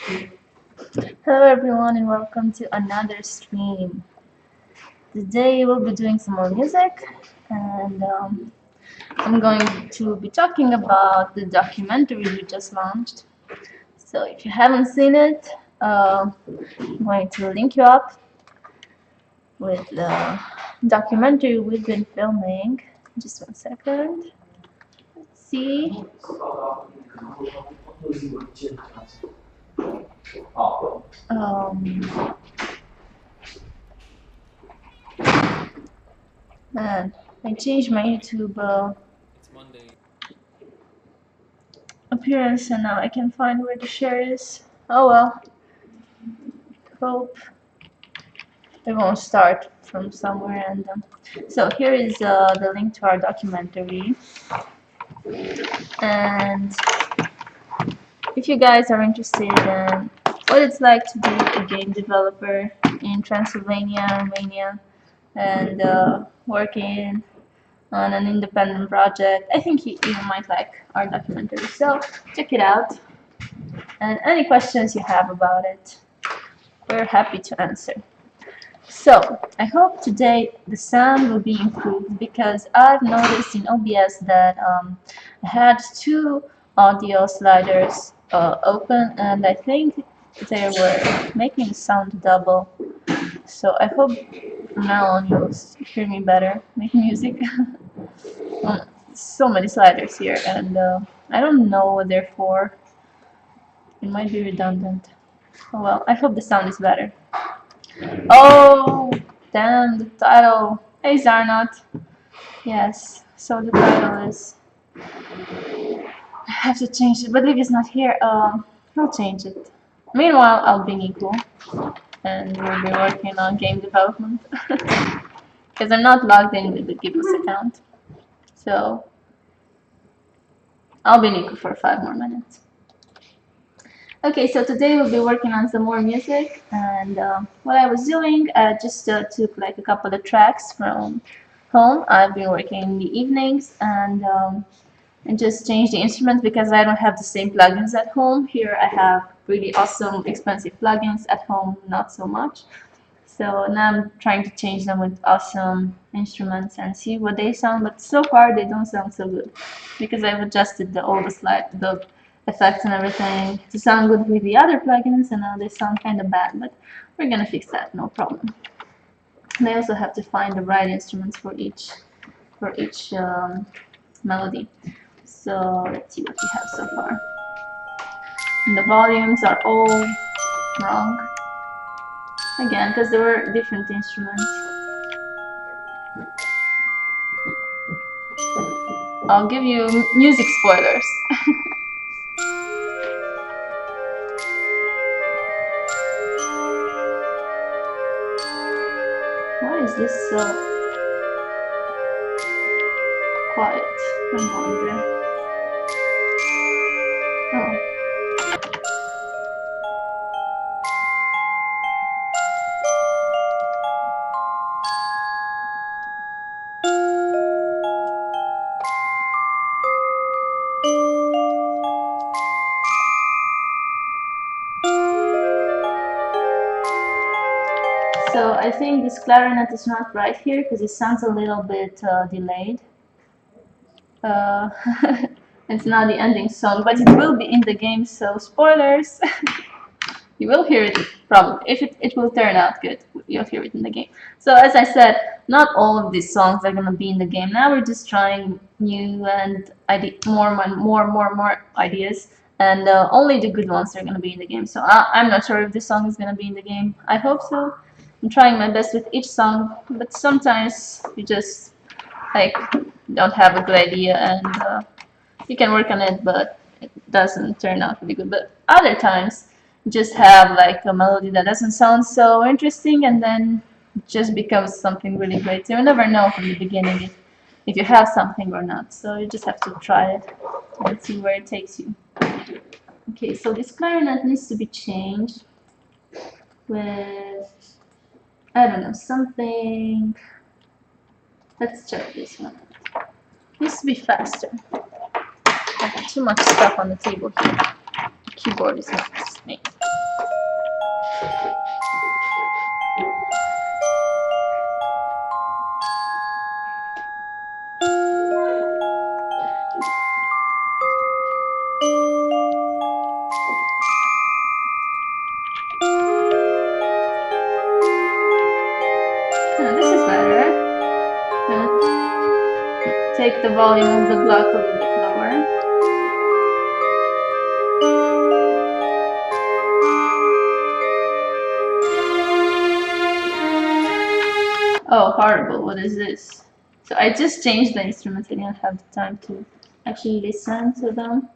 Hello everyone and welcome to another stream. Today we'll be doing some more music and I'm going to be talking about the documentary we just launched. So if you haven't seen it, I'm going to link you up with the documentary we've been filming. Just 1 second. Let's see. Um, Man, I changed my YouTube appearance and now I can find where the share is. Oh well, hope it won't start from somewhere random. So here is the link to our documentary. And if you guys are interested in what it's like to be a game developer in Transylvania, Romania, and working on an independent project, I think you might like our documentary. So check it out. And any questions you have about it, we're happy to answer. So, I hope today the sound will be improved because I've noticed in OBS that I had two audio sliders open and I think they were making the sound double. So I hope from now on you'll hear me better make music. So many sliders here and I don't know what they're for. It might be redundant. Oh well, I hope the sound is better. Oh, damn, the title. Hey, Zarnot. Yes, so the title is... I have to change it, but Livy's not here. I'll change it. Meanwhile, I'll be Nico, and we'll be working on game development. Because I'm not logged in with the Gibbous account. So, I'll be Nico for 5 more minutes. Okay, so today we'll be working on some more music, and what I was doing, I just took like a couple of tracks from home. I've been working in the evenings and just changed the instruments because I don't have the same plugins at home. Here I have really awesome, expensive plugins. At home, not so much. So now I'm trying to change them with awesome instruments and see what they sound. But so far they don't sound so good because I've adjusted all the effects and everything to sound good with the other plugins, and now they sound kind of bad. But we're gonna fix that, no problem. And I also have to find the right instruments for each melody. So let's see what we have so far. And the volumes are all wrong. Again, because there were different instruments. I'll give you music spoilers. Why is this so quiet? I wonder. Oh. So I think this clarinet is not right here because it sounds a little bit delayed. It's not the ending song, but it will be in the game, so spoilers! You will hear it probably. If it will turn out good, you'll hear it in the game. So as I said, not all of these songs are gonna be in the game. Now we're just trying new and more ideas, and only the good ones are gonna be in the game. So I'm not sure if this song is gonna be in the game. I hope so. I'm trying my best with each song, but sometimes you just like don't have a good idea and you can work on it, but it doesn't turn out really good. But other times you just have like a melody that doesn't sound so interesting and then it just becomes something really great. So you never know from the beginning if you have something or not. So you just have to try it and see where it takes you. Okay, so this clarinet needs to be changed with, I don't know, something. Let's check this one. Needs to be faster. I have too much stuff on the table here. The keyboard is not made. This is better. Take the volume of the block a little bit lower. Oh, horrible. What is this? So I just changed the instrument. I didn't have the time to actually listen to them.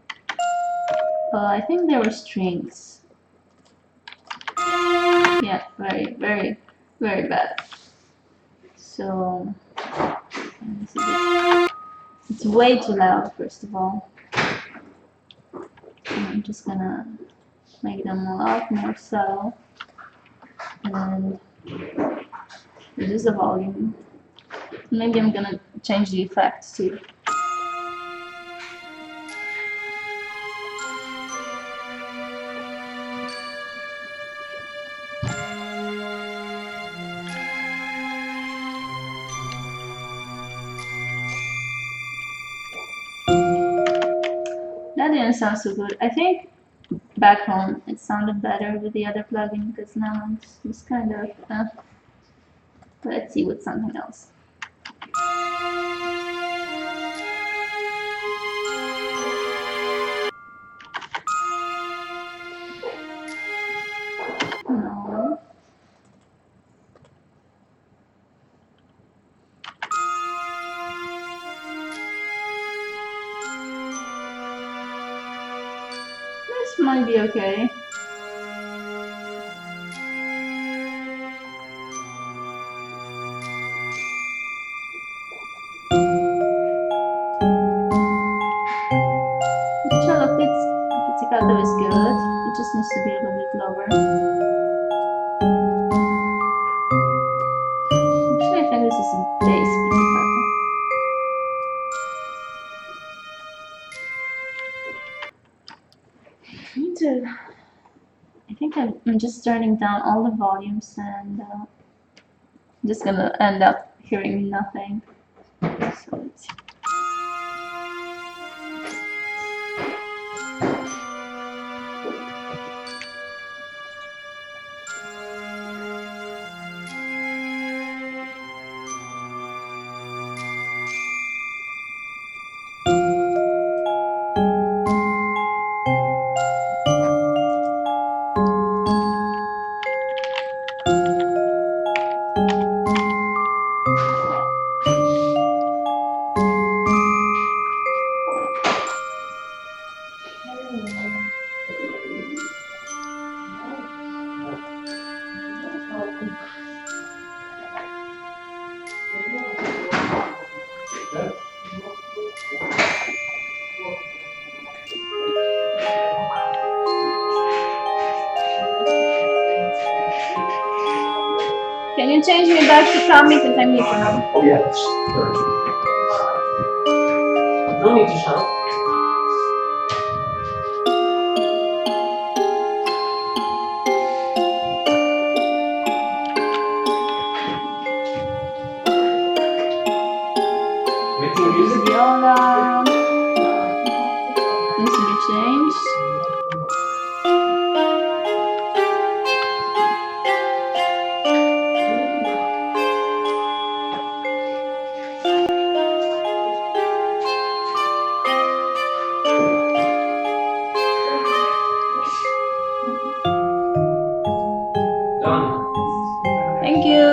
I think they were strings. Yeah, very, very, very bad. So it's way too loud, first of all. And I'm just gonna make them a lot more subtle. And reduce the volume. Maybe I'm gonna change the effects too. That didn't sound so good. I think back home it sounded better with the other plugin because now it's just kind of. Let's see with something else. No. This might be okay. The cello pizzicato is good. It just needs to be a little bit lower. Actually, I think this is a bass pizzicato. I think I'm just turning down all the volumes and I'm just gonna end up hearing nothing. So let's see. Can you change me back to Cami because I need to know? Oh, yes. No need to shout. Making music? Viola needs to be changed. Done. Thank you.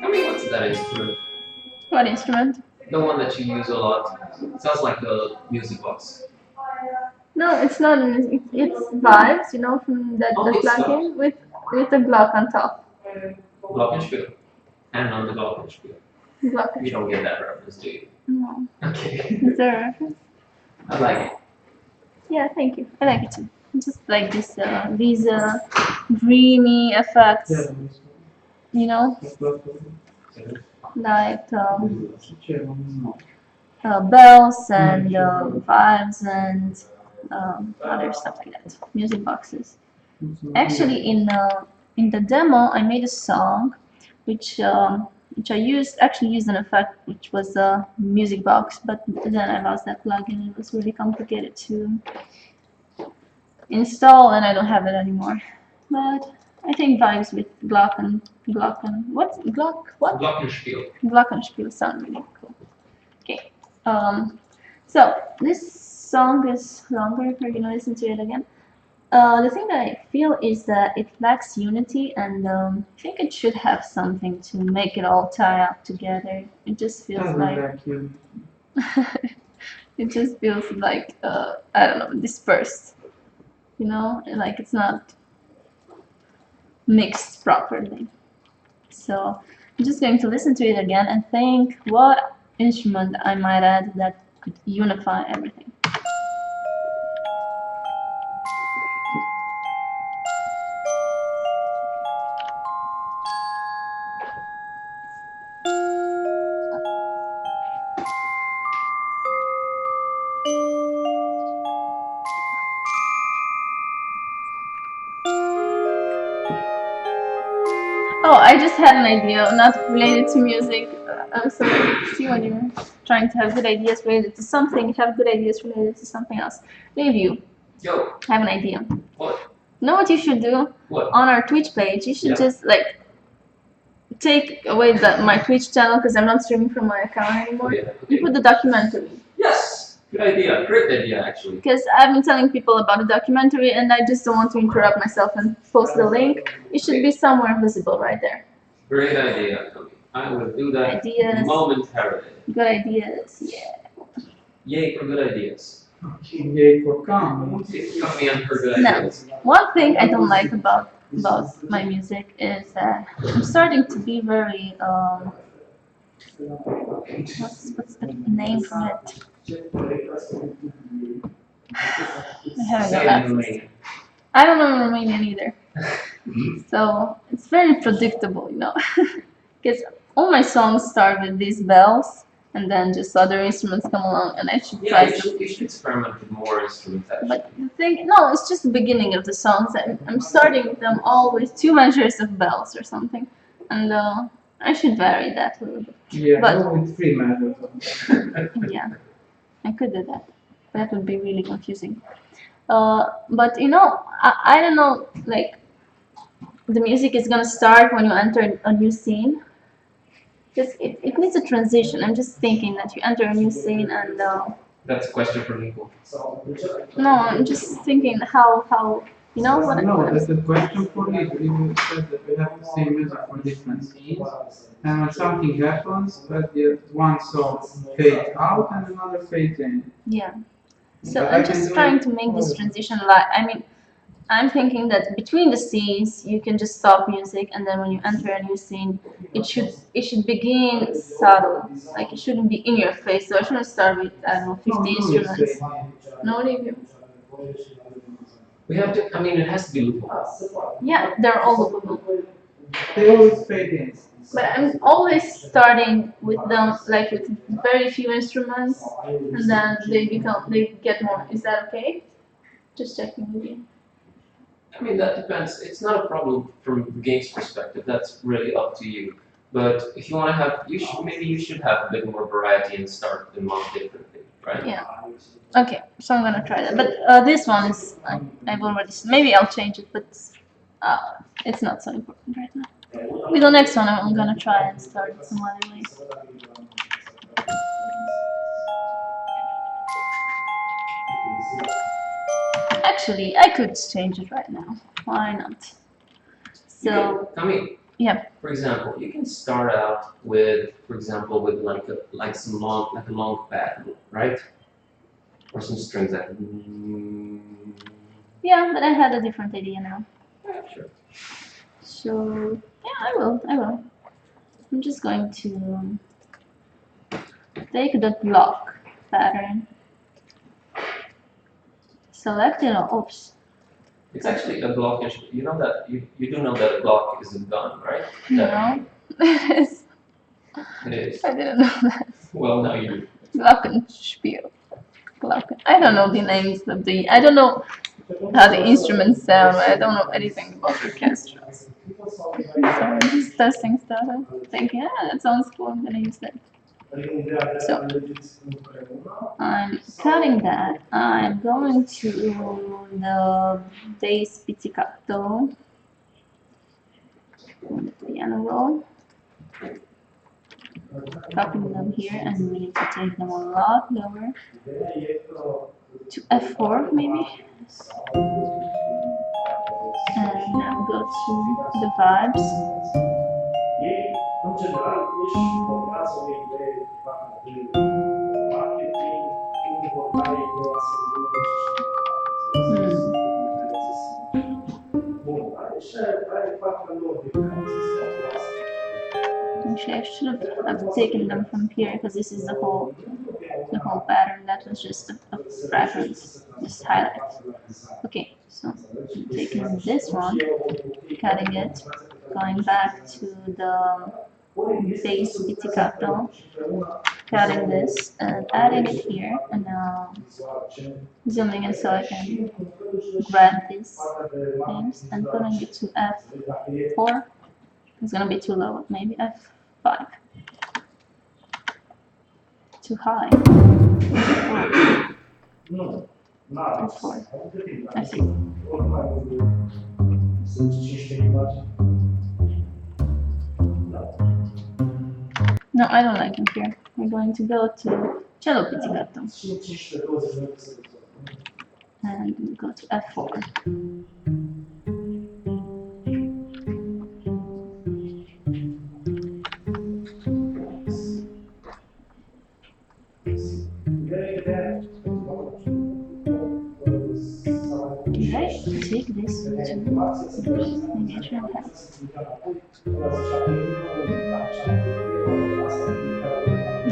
Tell me what's that instrument? What instrument? The one that you use a lot. Sounds like a music box. No, it's not. It's vibes, from that Oh, the it's plugin with a Glock on top. Glockenspiel. And on the Glockenspiel. Glock. You don't get that reference, do you? No. Okay. Is there a reference? I like it. Yeah, thank you. I like it too. Just like these dreamy effects, like bells and vibes and other stuff like that. Music boxes. Actually, in the demo, I made a song, which I used an effect which was a music box, but then I lost that plugin. It was really complicated to install, and I don't have it anymore. But I think vibes with Glockenspiel. Glockenspiel sound really cool. Okay. So this song is longer. We're gonna listen to it again. The thing that I feel is that it lacks unity, and I think it should have something to make it all tie up together. It just feels like it just feels like I don't know, dispersed. Like it's not mixed properly. So I'm just going to listen to it again and think what instrument I might add that could unify everything. Oh, I just had an idea, not related to music. So see when you're trying to have good ideas related to something, have good ideas related to something else. Maybe you Yo. have an idea. What? Know what you should do? What? On our Twitch page, you should Yeah. just like take away my Twitch channel because I'm not streaming from my account anymore. Yeah. You put the documentary. Yes. Good idea. Great idea, actually. Because I've been telling people about the documentary and I just don't want to interrupt myself and post the link. It should be somewhere visible right there. Great idea, Cami. I will do that Ideas. momentarily. Good ideas, yeah. Yay for good ideas. Yay for Cami. Cami and her good Now, ideas. one thing I don't like about my music is that I'm starting to be very what's the name for it? I'm having Say a it in lapse. Romanian. I don't know Romanian either. So it's very predictable, Because all my songs start with these bells and then just other instruments come along and I should Yeah, try you should experiment with more instruments, actually. But the thing, no, it's just the beginning of the songs. I'm starting them all with 2 measures of bells or something. And I should vary that a little bit. Yeah, But- go with 3 measures. Yeah, I could do that. That would be really confusing. But I don't know, like, the music is gonna start when you enter a new scene. Because it needs a transition. I'm just thinking that you enter a new scene and That's a question for Nico. no, I'm just thinking how what No, I'm that's a question for you. You said that we have the same music for different scenes. And when something happens, one song fades out and another fades in. Yeah. So But I'm I can just do trying it to make this forward. transition I'm thinking that between the scenes you can just stop music and then when you enter a new scene it should begin subtle. Like it shouldn't be in your face. So I shouldn't start with I don't know 50 No, instruments. No review. We have to, I mean, it has to be loopable. Yeah, they're all loopable. They always fade in. But I'm always starting with them like with very few instruments and then they get more. Is that okay? Just checking with you. I mean, that depends. It's not a problem from the game's perspective. That's really up to you. But if you want to have, maybe you should have a bit more variety and start them off differently, right? Yeah. Okay, so I'm gonna try that. But this one is I've already maybe I'll change it, but it's not so important right now. With the next one, I'm gonna try and start it some other way. Actually, I could change it right now. Why not? So Cami, Yeah. For example, you can start out with, for example, with like a long pad, right? Or some strings like. Yeah, but I had a different idea now. Yeah, sure. So yeah, I will. I'm just going to take the block pattern, select it. Oops. It's actually a block. You know that you do know that a block is a gun, right? No, it is. It is. I didn't know that. Well, now you do. Glockenspiel. I don't know the names of the. I don't know how the instruments sound. I don't know anything about orchestras. So I'm just testing stuff and thinking, that sounds cool. I'm gonna use that. So I'm cutting that. I'm going to the bass pizzicato on the piano roll. Copying them here, and we need to take them a lot lower to F4 maybe. And now go to the vibes. Actually, I should have taken them from here because this is the whole pattern. That was just a preference, just highlight. Okay, so I'm taking this one, cutting it, going back to the base pizzicato, cutting this and adding it here, and now zooming in so I can grab these things and putting it to F4. It's gonna be too low, maybe F5. Too high. F4. F6. No, I don't like it here. We're going to go to cello pizzicato. And go to F4. Did I take this to maybe I should have.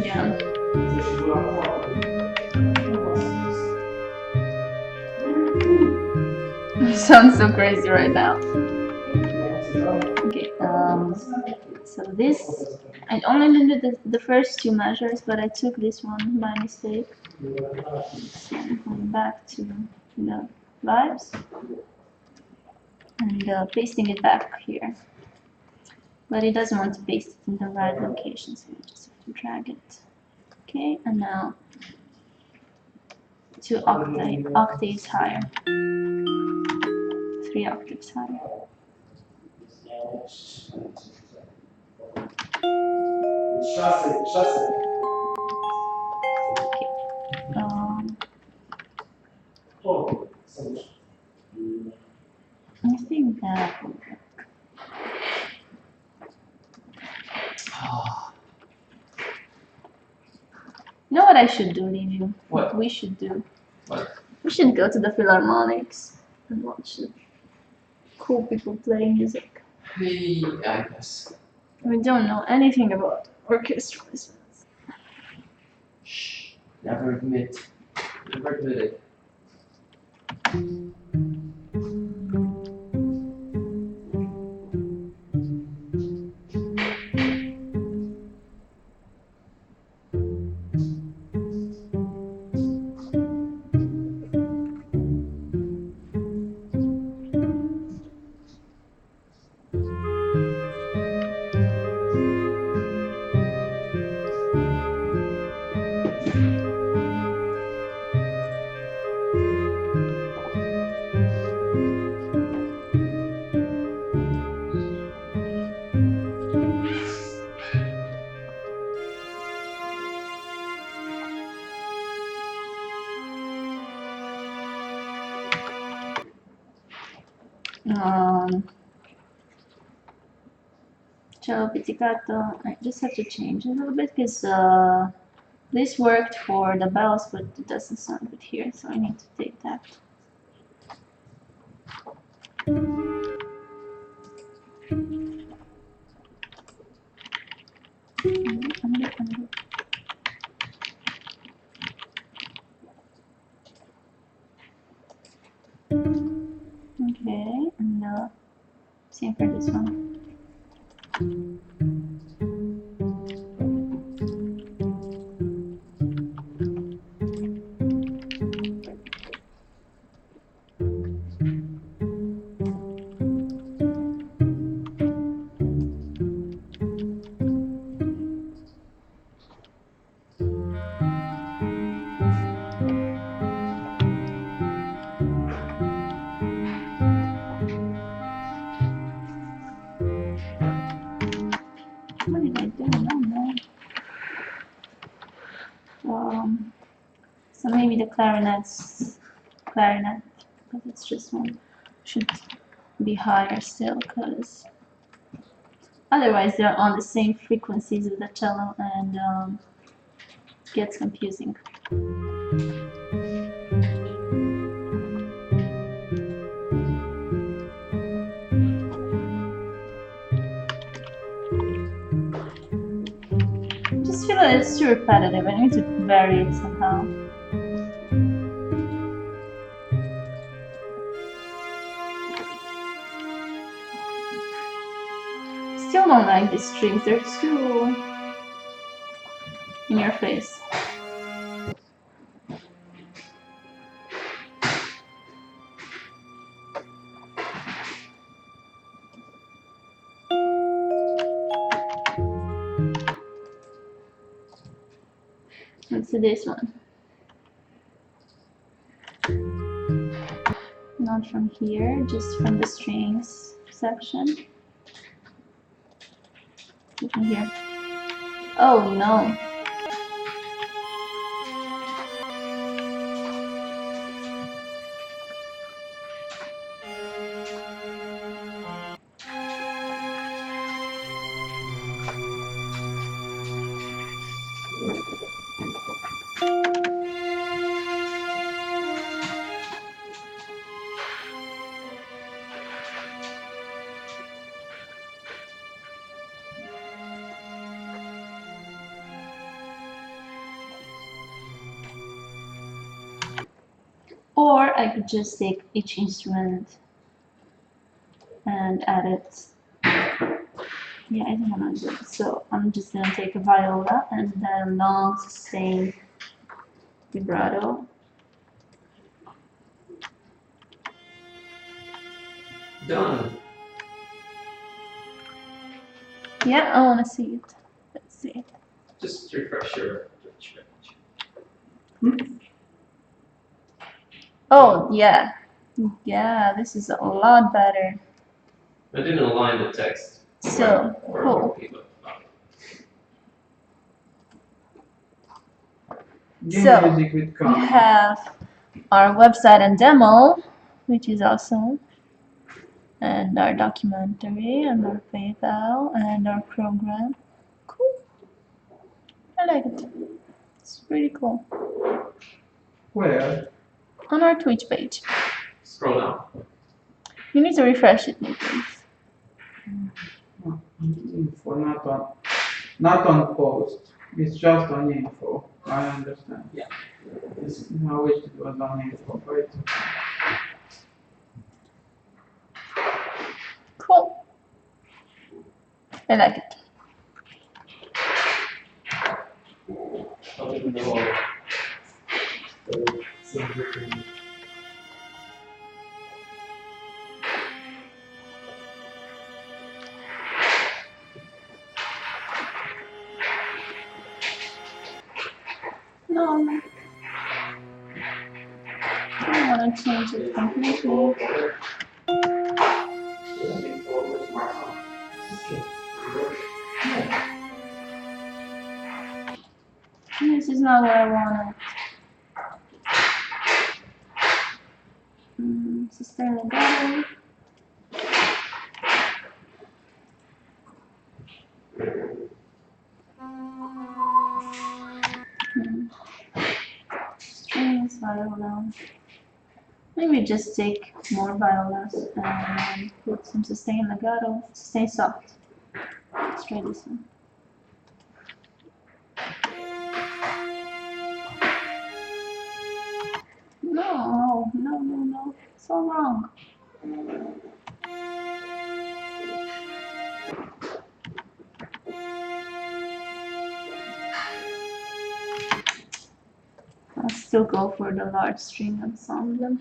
Yeah. Sounds so crazy right now. Okay, so this, I only did the first two measures, but I took this one by mistake. So I'm going back to the vibes and pasting it back here. But it doesn't want to paste it in the right location, so we just have to drag it. Okay, and now 2 octaves higher. 3 octaves higher. Okay. I think that will work. You know what I should do, Livio? What? We should do? What? We should go to the Philharmonics and watch the cool people play music. Hey, I guess. We don't know anything about orchestra instruments. Shh. Never admit. Never admit it. Um, Ciao pizzicato. I just have to change a little bit because this worked for the bells, but it doesn't sound good here, so I need to take that. Okay, and same for this one. What did I do? No. So maybe the clarinet, because it's just one, should be higher still, because otherwise they're on the same frequencies as the cello and it gets confusing. I just feel that it's too repetitive. I need to vary it somehow. Still don't like these strings. They're too in your face. Let's do this one. Not from here, just from the strings section. From here. Oh no. Or I could just take each instrument and add it. Yeah, I don't want to do it. So I'm just going to take a viola and then long sustained vibrato. Done. Yeah, I want to see it. Let's see it. Just refresh your Oh, yeah. Yeah, this is a lot better. I didn't align the text. So, Or cool. people. So, Music with we Cami. have our website and demo, which is awesome, and our documentary, and our PayPal, and our program. Cool. I like it. It's pretty cool. Where? On our Twitch page. Scroll down. You need to refresh it, maybe. Oh, info, not on post. It's just on info. I understand. Yeah. I wish it was on info, but it's okay. Cool. I like it. No, I don't want to change it completely. This is not what I wanted. Sister legato. viola. Maybe just take more violas and put some sustain legato, sustain soft. Let's try this one. No, no, no, no. So wrong. I'll still go for the large string ensemble.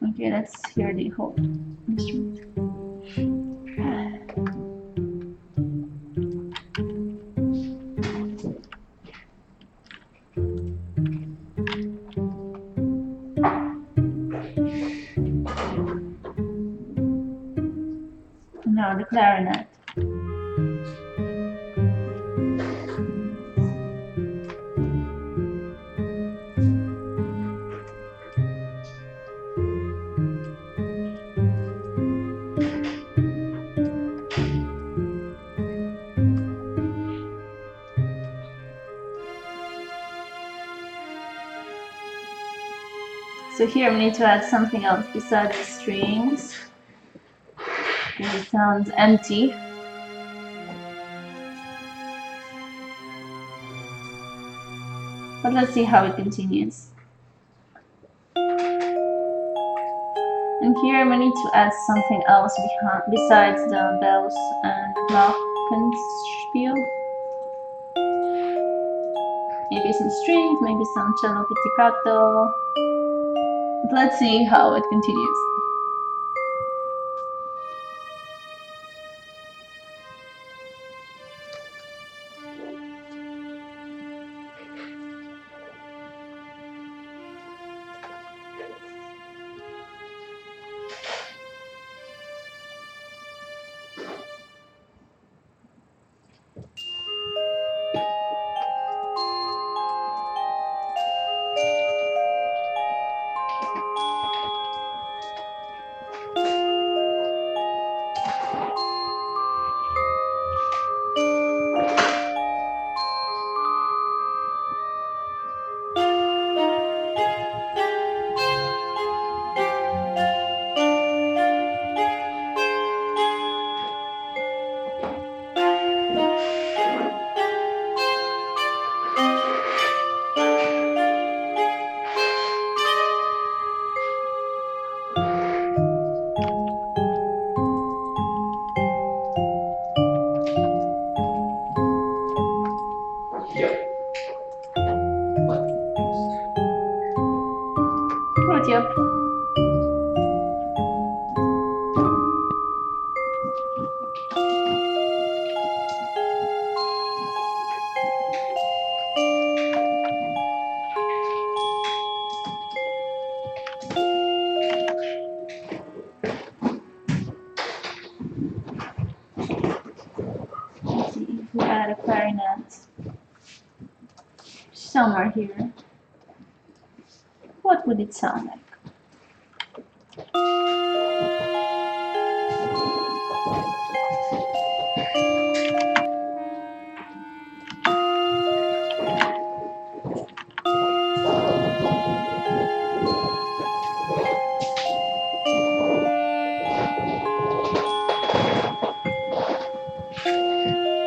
Okay, let's hear the whole instrument. Now the clarinet. So here we need to add something else besides the strings, because it sounds empty. But let's see how it continues. And here we need to add something else besides the bells and glockenspiel. Maybe some strings, maybe some cello pizzicato. But let's see how it continues. Yep. Let's see if we add a clarinet somewhere here. What would it sound like?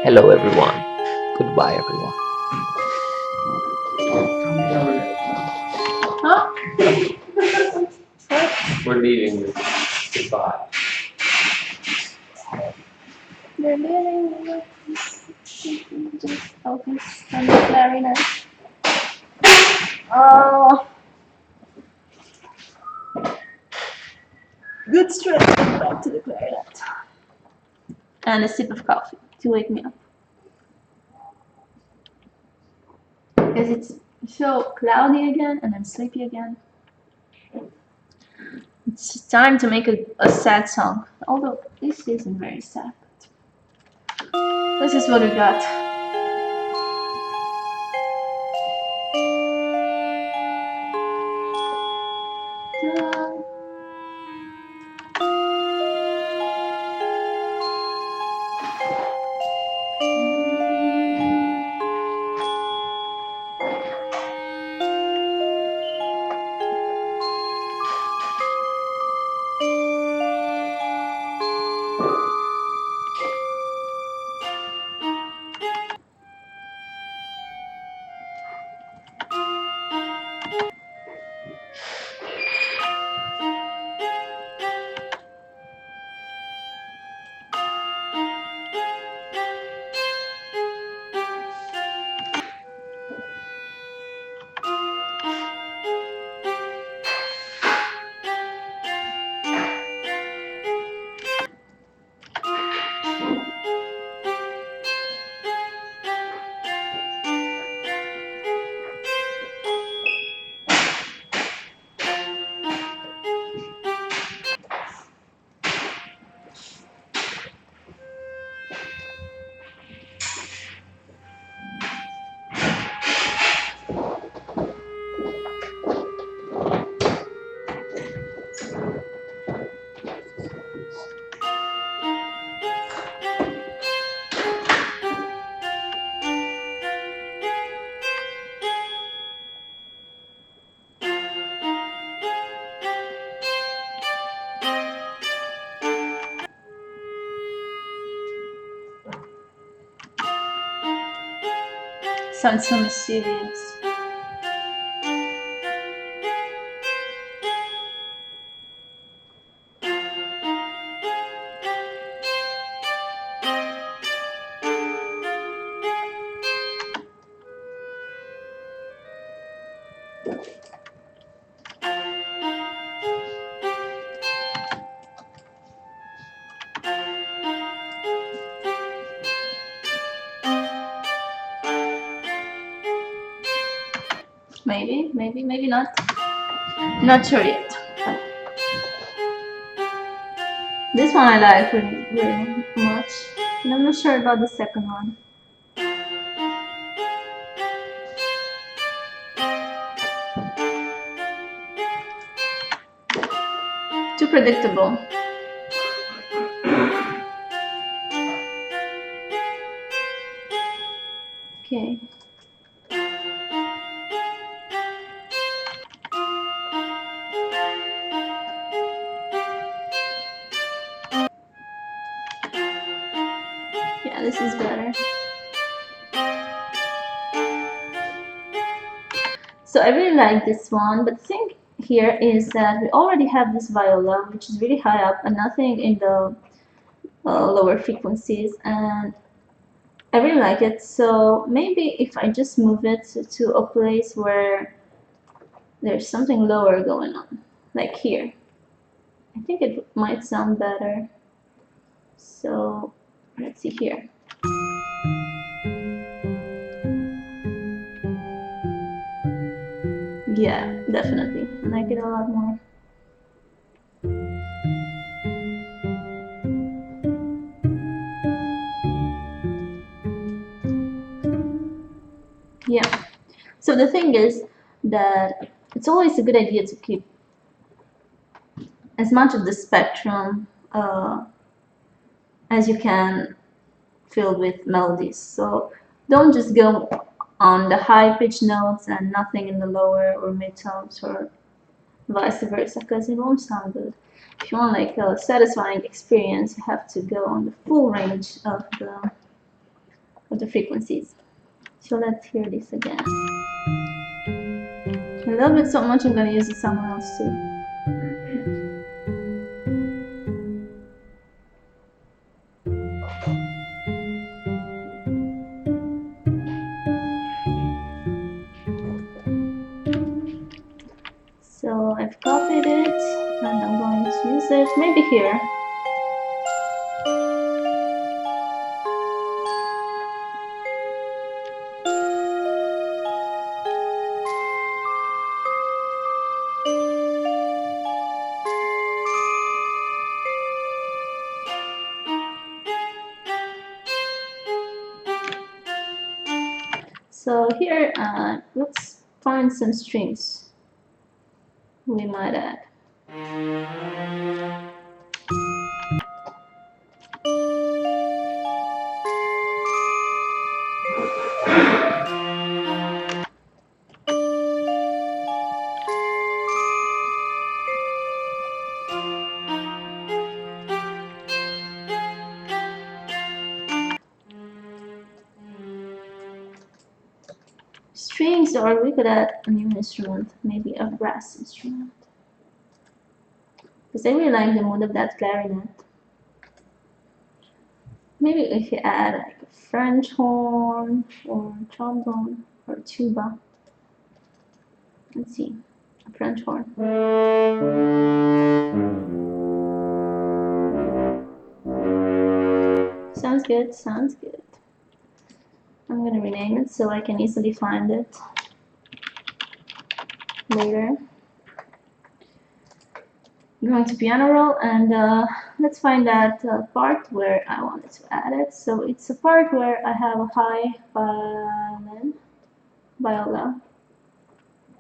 Hello everyone. Goodbye everyone. Huh? we're leaving. Goodbye. They're leaving. Focus on the clarinet. Oh, good stretch back to the clarinet. And a sip of coffee to wake me up. Because it's so cloudy again and I'm sleepy again. It's time to make a sad song. Although this isn't very sad. But this is what we got. Sounds so mysterious. Maybe not. Not sure yet. This one I like really much, and I'm not sure about the second one. Too predictable. Okay. Yeah, this is better. So I really like this one, but the thing here is that we already have this viola, which is really high up and nothing in the lower frequencies, and I really like it. So maybe if I just move it to a place where there's something lower going on, like here, I think it might sound better. So let's see here. Yeah, definitely. I like it a lot more. Yeah. So the thing is that it's always a good idea to keep as much of the spectrum as you can filled with melodies. So don't just go on the high pitched notes and nothing in the lower or mid tones or vice versa, because it won't sound good. If you want like a satisfying experience, you have to go on the full range of the frequencies. So let's hear this again. I love it so much I'm gonna use it somewhere else too. copied it and I'm going to use it maybe here. So here, let's find some strings we might add. Strings, or we could add a new instrument, maybe a brass instrument. Because I really like the mood of that clarinet. Maybe if you add like a French horn or trombone or tuba. Let's see, a French horn. Sounds good, sounds good. I'm gonna rename it so I can easily find it later. I'm going to piano roll and let's find that part where I wanted to add it. So it's a part where I have a high viola,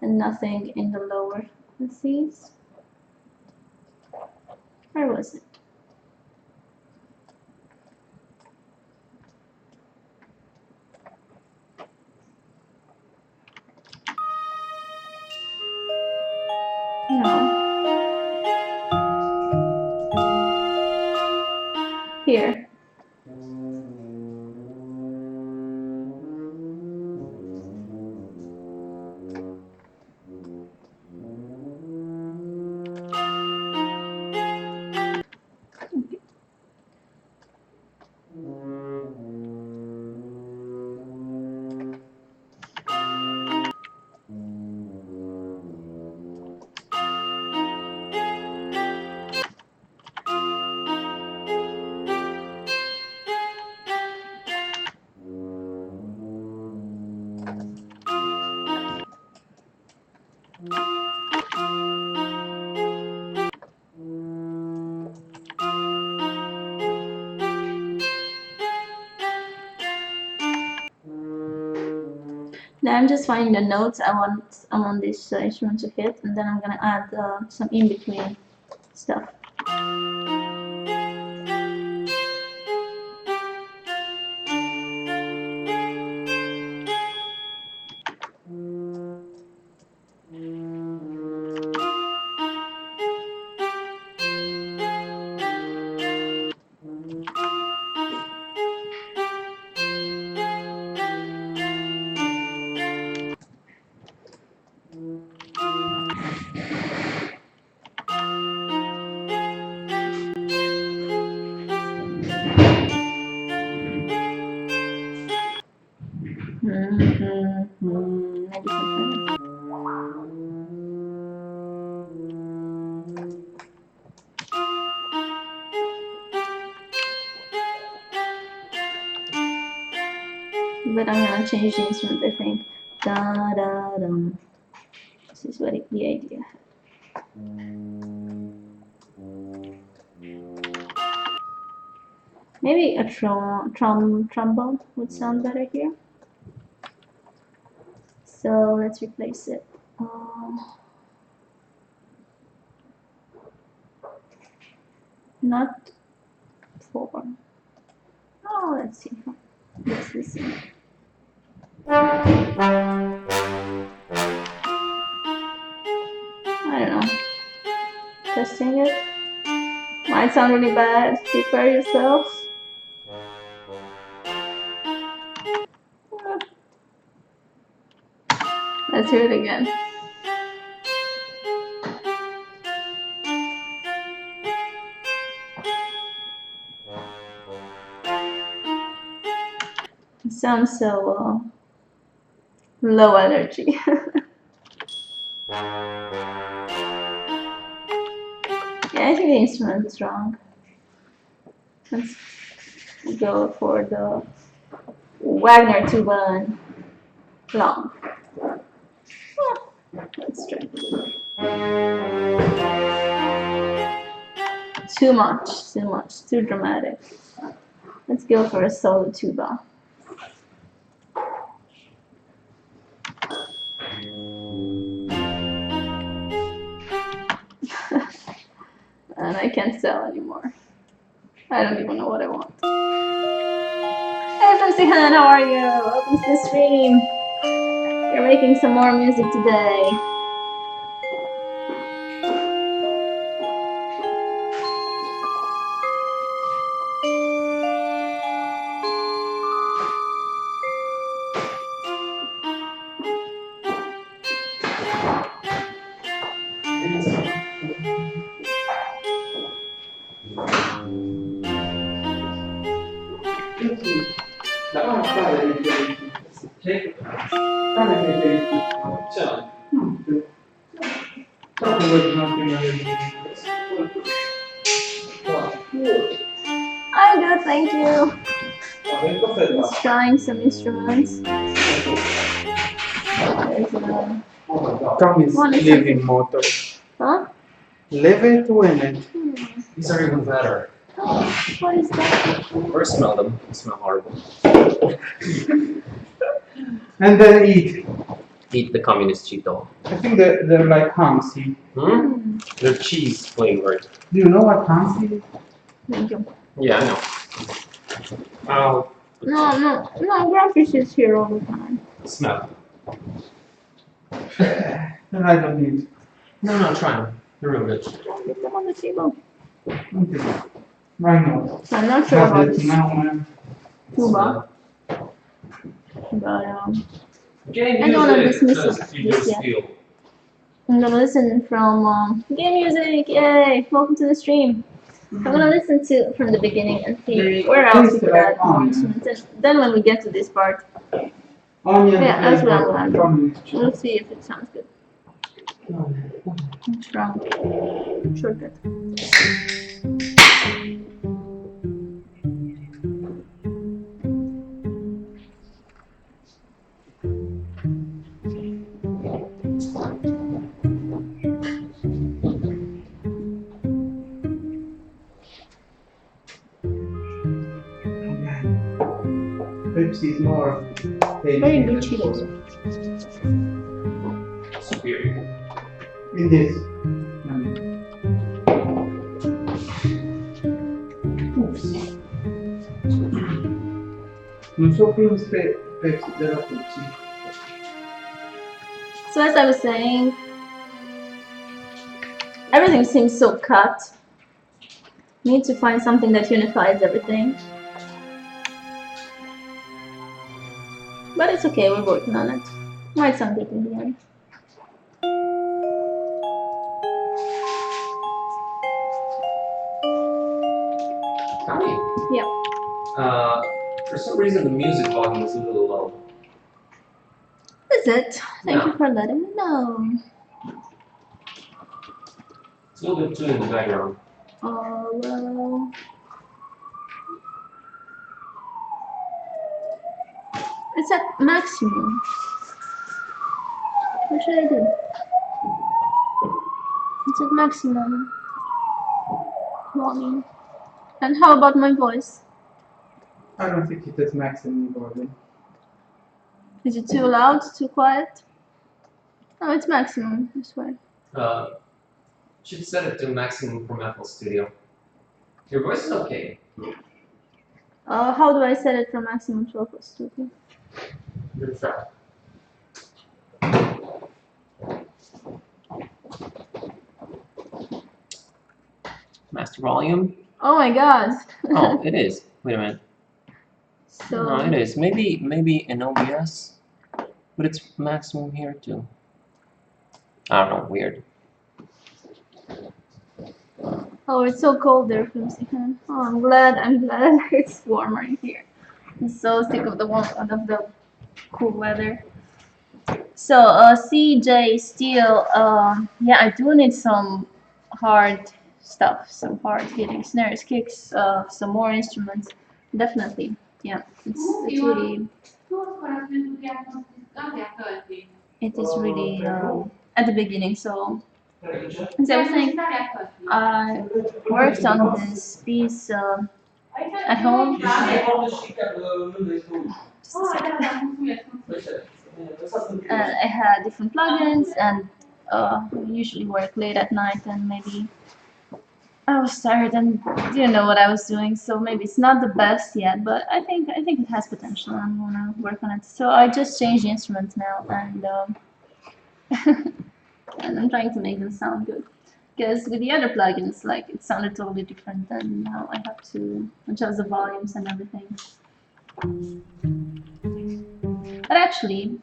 and nothing in the lower frequencies. Where was it? No. Here. Now I'm just finding the notes I want this instrument to hit, and then I'm gonna add some in between stuff. Maybe something. But I'm gonna change the instrument, I think. Da da dum. This is what the idea. Maybe a trombone would sound better here. So let's replace it. Not 4. Oh, let's see. Let's listen. I don't know. Testing it. Might sound really bad. Prepare yourself. Let's hear it again. It sounds so low energy. I think the instrument is wrong. Let's go for the Wagner tuba and long. Let's try. Too much, too dramatic. Let's go for a solo tuba. And I can't sell anymore. I don't even know what I want. Hey, Fumsihan, how are you? Welcome to the stream. You're making some more music today. I'm good, thank you. Just trying some instruments. There's Cami is One is living motto. huh? Live it, win it. These are even better. Oh, what is that? First smell them. They smell horrible. And then eat. Eat the communist Cheeto. I think they're like Hamsi. Hmm? They're cheese flavored. Do you know what Hamsi is? Thank you. Yeah, I know. Oh. No, Grandfish is here all the time. Smell. Then I don't need. No, try them. They're real good. Put them on the table. Okay. Why not? I'm not sure Have about it this now, man. tuba, but Game I don't wanna music dismiss does it you just just yet. feel. I'm gonna listen from game music. Yay! Welcome to the stream. I'm gonna listen to from the beginning and see where else we could add more instruments. And then when we get to this part, Onion yeah, that's what I'm flavor gonna do. communist cheese. We'll see if it sounds good. What's wrong? Shortcut. Pepsi is more tasty. Very good Cheetos. Superior. In this. Oops. Non so più Pepsi della Pepsi. So as I was saying, everything seems so cut. Need to find something that unifies everything. But it's okay, we're working on it. Might sound good in the end. Cami. Yeah. For some reason the music volume is a little low. Is it? Thank Yeah. you for letting me know. It's a little bit too in the background. Oh, well. It's at maximum. What should I do? It's at maximum volume. And how about my voice? I don't think it has maximum volume. Is it too loud? Too quiet? Oh, it's maximum, I swear. Should set it to maximum from FL Studio. Your voice is okay. How do I set it from maximum to FL Studio? Good try. Master volume? Oh my god. Oh, it is. Wait a minute. So No, it is. Maybe in OBS, but it's maximum here too. I don't know. Weird. oh, it's so cold there, Flimsy. Oh, I'm glad it's warmer in here. I'm so sick of the cool weather. So CJ Steel, yeah, I do need some hard stuff, some hard-hitting snares, kicks, some more instruments. Definitely, yeah. It's really. It is really at the beginning. So as I was saying, I worked on this piece at home. Just a second. I had different plugins and usually work late at night, and maybe I was tired and didn't know what I was doing, so maybe it's not the best yet, but I think it has potential and I wanna work on it. So I just changed the instruments now, and and I'm trying to make them sound good. Because with the other plugins, like it sounded totally different, and now I have to adjust the volumes and everything. But actually,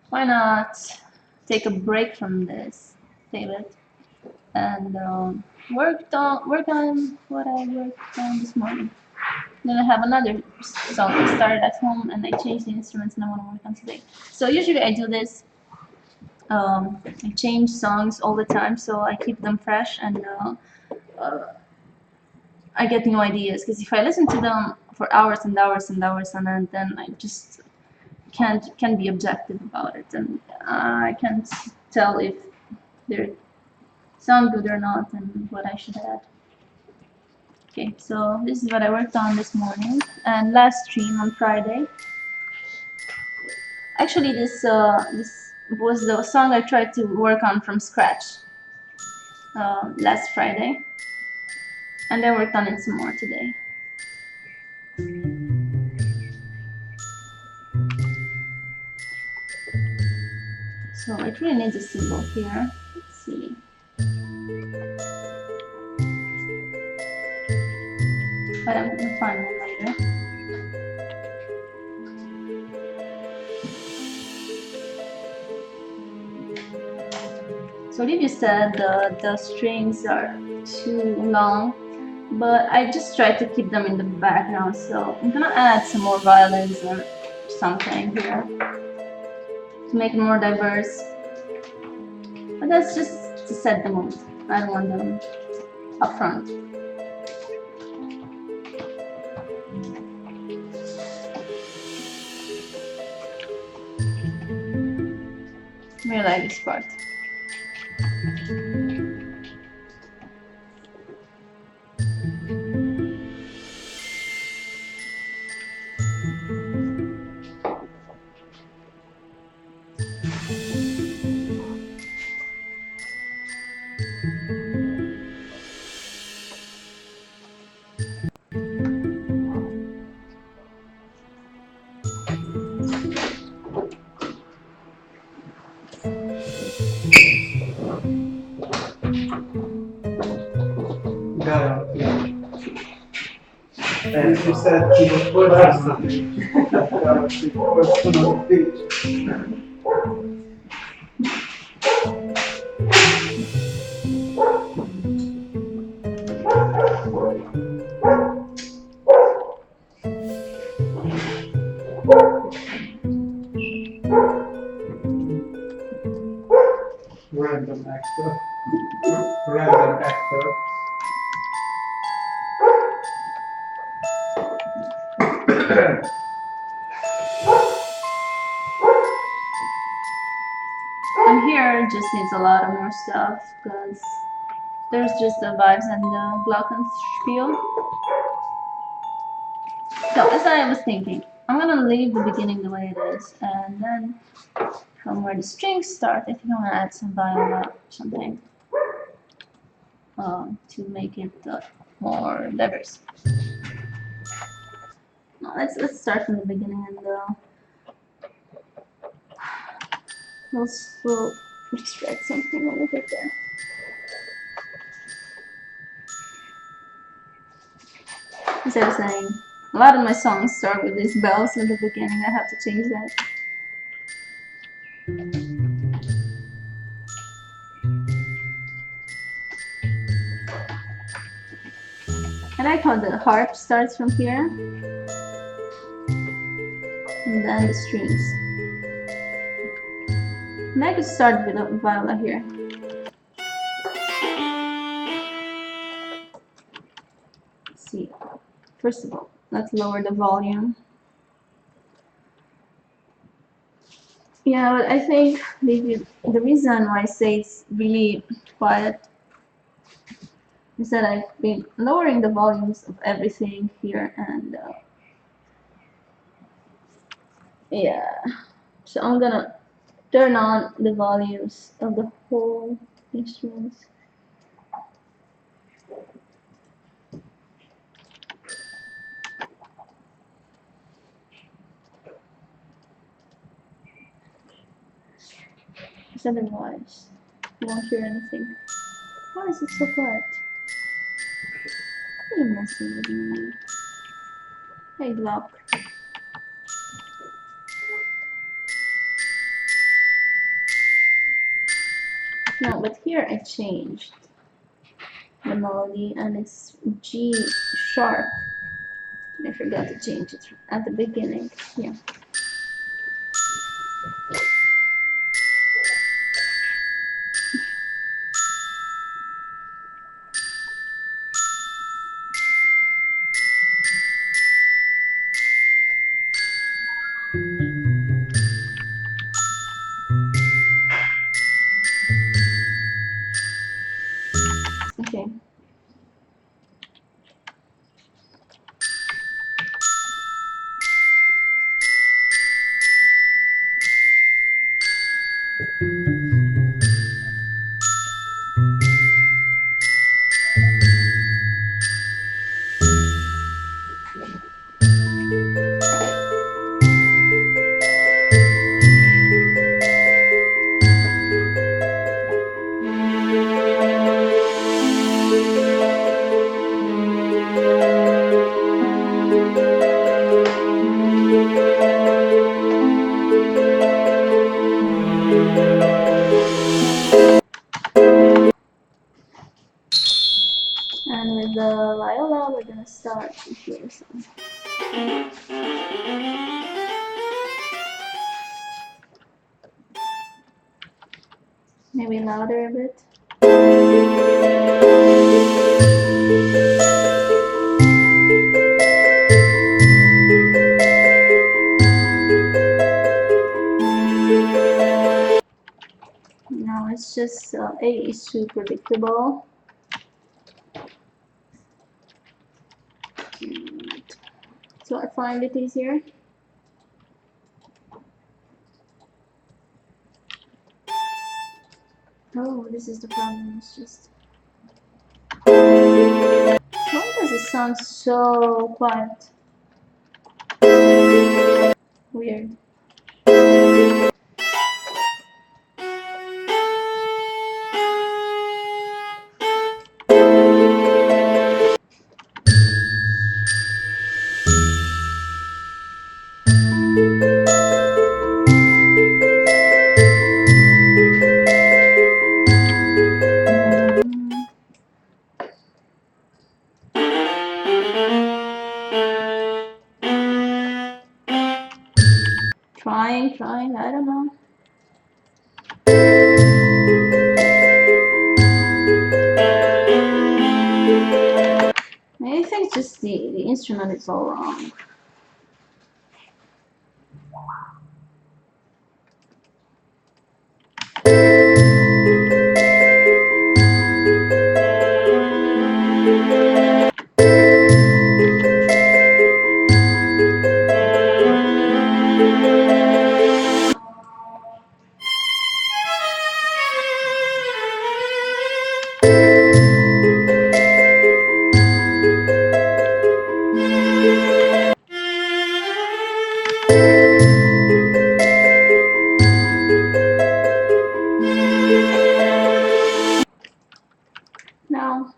why not take a break from this, David, and work on what I worked on this morning. Then I have another song I started at home, and I changed the instruments, and I want to work on today. So usually I do this. I change songs all the time, so I keep them fresh, and I get new ideas. Because if I listen to them for hours and hours and hours, and then I just can't be objective about it, and I can't tell if they sound good or not, and what I should add. Okay, so this is what I worked on this morning, and last stream on Friday. Actually, this was the song I tried to work on from scratch last Friday, and I worked on it some more today. So it really needs a symbol here. Let's see. But I'm gonna find one later. So Olivia said the strings are too long, but I just tried to keep them in the background, so I'm gonna add some more violins or something here to make it more diverse. But that's just to set the mood. I don't want them up front. I really like this part. And you said he was working on it. He was on the page. Random actor. Random actor. And here it just needs a lot of more stuff because there's just the vibes and the glockenspiel. So as I was thinking, I'm gonna leave the beginning the way it is, and then from where the strings start, I think I'm gonna add some viola or something to make it more diverse. No, let's start from the beginning, and we'll just write something over there. As I was saying, a lot of my songs start with these bells in the beginning. I have to change that. I like how the harp starts from here, and then the strings. And I could start with a viola here. first of all, let's lower the volume. Yeah, but I think the reason why I say it's really quiet is that I've been lowering the volumes of everything here, and yeah, so I'm gonna turn on the volumes of the whole instruments. Because otherwise, you won't hear anything. Why is it so quiet? Are you messing with me? Hey, Glock. No, but here I changed the melody and it's G sharp. I forgot to change it at the beginning. Yeah. Okay. And with the viola, we're gonna start to hear some. Maybe louder a bit. No, it's just A is too predictable. So I find it easier. Oh, this is the problem. It's just. Why does it sound so quiet? Weird. Trying, I don't know. I think just the instrument is all wrong. No,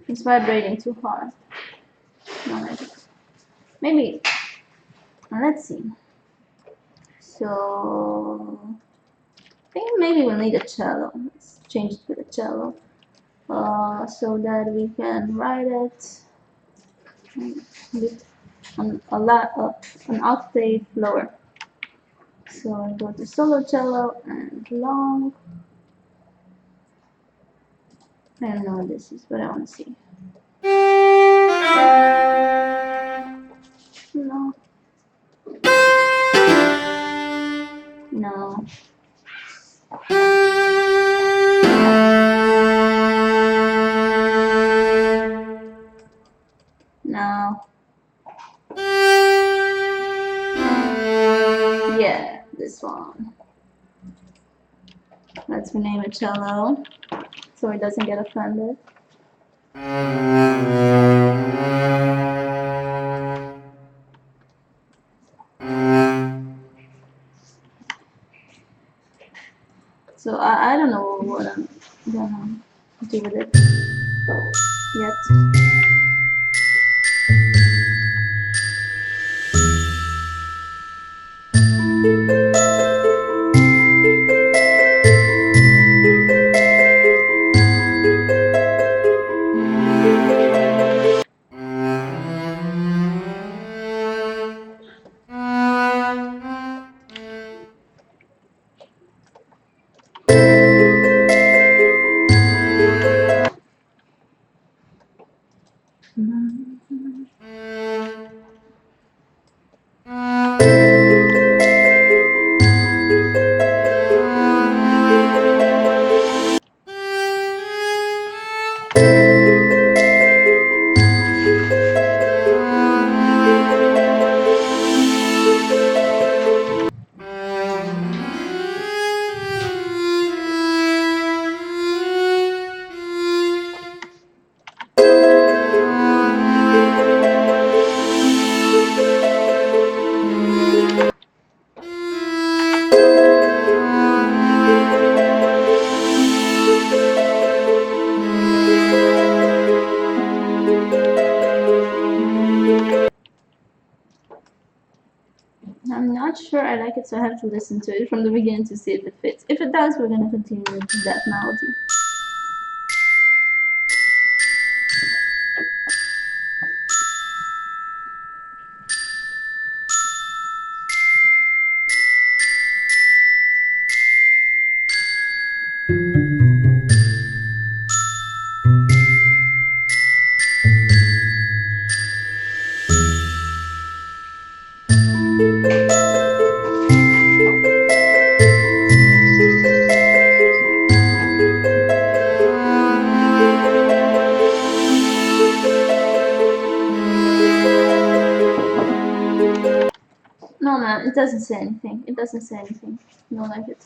it's vibrating too hard. No, maybe, let's see. So, I think maybe we'll need a cello. Let's change it to a cello. So that we can write it a bit on an octave lower. So I go to solo cello and long. I don't know what this is, but I want to see. No. No. No. Yeah, this one. Let's rename it cello so it doesn't get offended. So I don't know what I'm gonna do with it yet. I'm not sure I like it, so I have to listen to it from the beginning to see if it fits. If it does, we're gonna continue with that melody. No, man, it doesn't say anything. It doesn't say anything. I don't like it.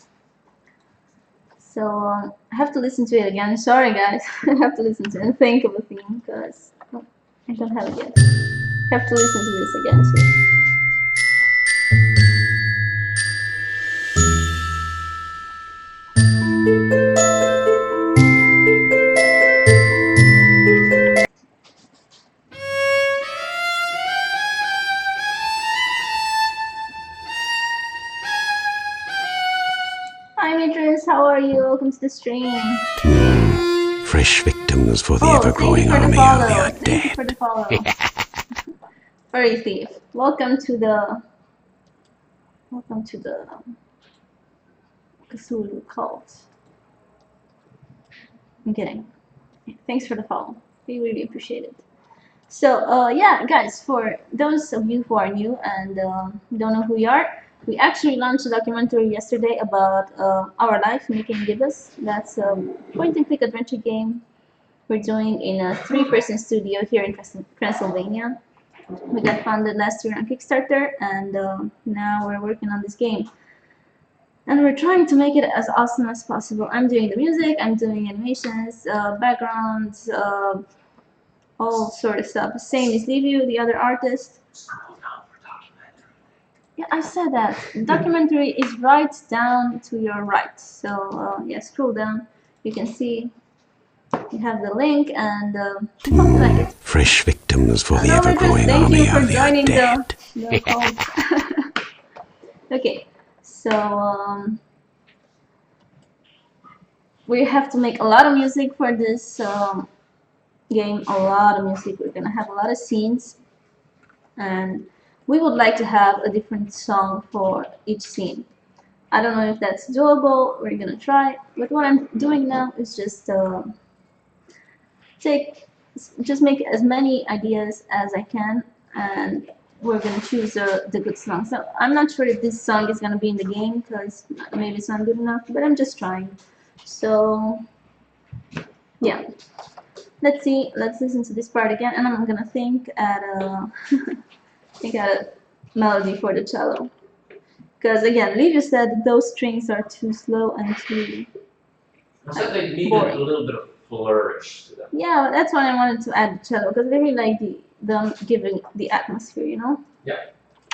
So I have to listen to it again. Sorry, guys. I have to listen to it and think of a theme because I don't have it yet. I have to listen to this again too. Hi, Matrix. How are you? Welcome to the stream. Fresh victims for the Oh, ever-growing thank you for the army of follow. the Thank you undead. for the follow. Furry thief. Welcome to the Cthulhu cult. I'm kidding. Thanks for the follow. We really appreciate it. So yeah, guys, for those of you who are new and don't know who we are, we actually launched a documentary yesterday about our life making Gibbous. That's a point-and-click adventure game we're doing in a three-person studio here in Pennsylvania. We got funded last year on Kickstarter, and now we're working on this game. And we're trying to make it as awesome as possible. I'm doing the music, I'm doing animations, backgrounds, all sort of stuff. Same as Liviu, the other artist. Yeah, I said that. Documentary is right down to your right. So yeah, scroll down. You can see you have the link, and I hope you like it. Fresh victims for the No, ever-growing thank army you for of the joining undead. the cult. Okay, so we have to make a lot of music for this game. A lot of music. We're gonna have a lot of scenes, and we would like to have a different song for each scene. I don't know if that's doable. We're gonna try. But what I'm doing now is just take just make as many ideas as I can, and we're gonna choose the good song. So I'm not sure if this song is gonna be in the game because maybe it's not good enough, but I'm just trying. So yeah, let's see. Let's listen to this part again, and I'm gonna think at a think at a melody for the cello. Because again, Livia said those strings are too slow and too. I said they needed Boring. a little bit of flourish to them. Yeah, that's why I wanted to add the cello because I really like them giving the atmosphere, you know.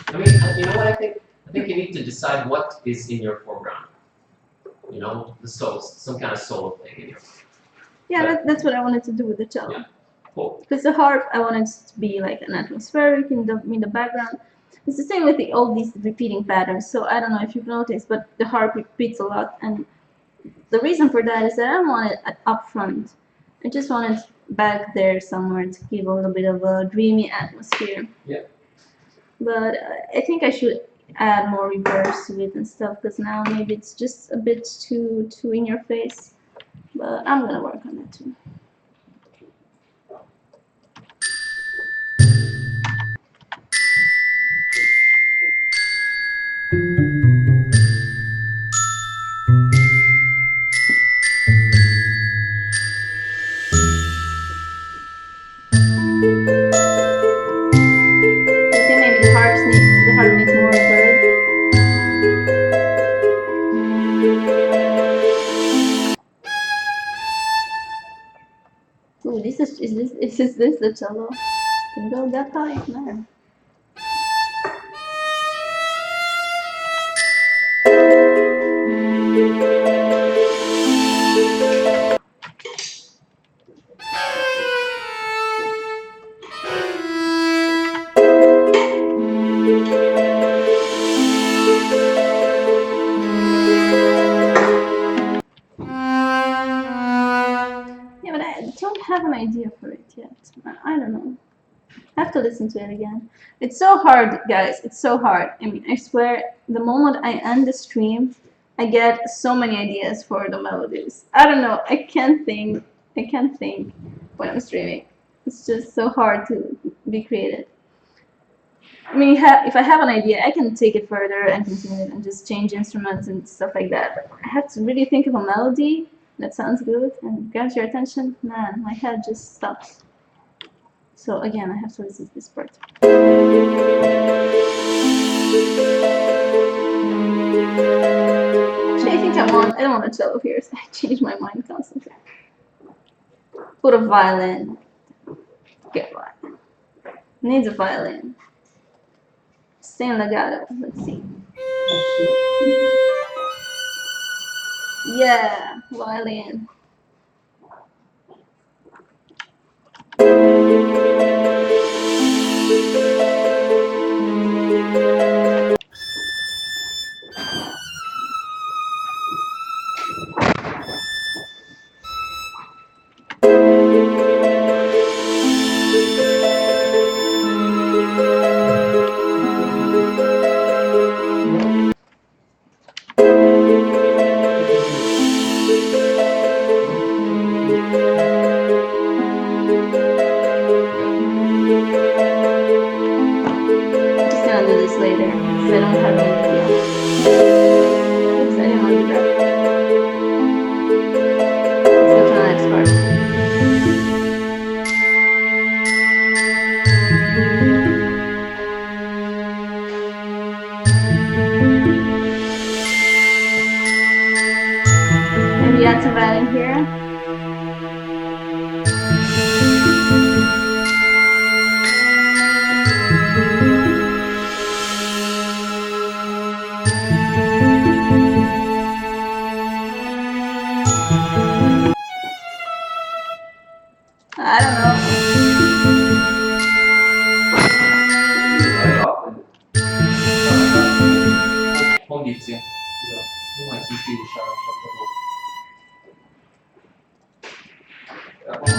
I mean, you know what I think? I think you need to decide what is in your foreground. You know, the solo, some kind of solo thing in your. Yeah, that's what I wanted to do with the cello. Yeah. Cool. Because the harp, I wanted it to be like an atmospheric in the background. It's the same with all these repeating patterns. So I don't know if you've noticed, but the harp repeats a lot, and the reason for that is that I don't want it up front. I just want it back there somewhere to give a little bit of a dreamy atmosphere. Yeah. But I think I should add more reverse to it and stuff because now maybe it's just a bit too in your face. But I'm gonna work on that too. I think maybe the harp needs more reverb. Ooh, is this the cello? Can it go that high? No. Yeah, but I don't have an idea for it yet. I don't know. I have to listen to it again. It's so hard, guys. It's so hard. I mean, I swear, the moment I end the stream, I get so many ideas for the melodies. I don't know. I can't think. I can't think when I'm streaming. It's just so hard to be creative. I mean, if I have an idea, I can take it further and continue it and just change instruments and stuff like that. But I have to really think of a melody that sounds good and grabs your attention. Man, my head just stops. So again, I have to listen to this part. Actually, I think I don't want a cello here, so I change my mind constantly. Put a violin. Get violin. Needs a violin. Stay in legato. Let's see. Yeah, violin. Later, because I don't have any video. Oops, I didn't want to do that. Let's go to the next part. Maybe add some violin here. I don't know. Condiție. Da. Nu mai chipi ușa așa pe loc. Acum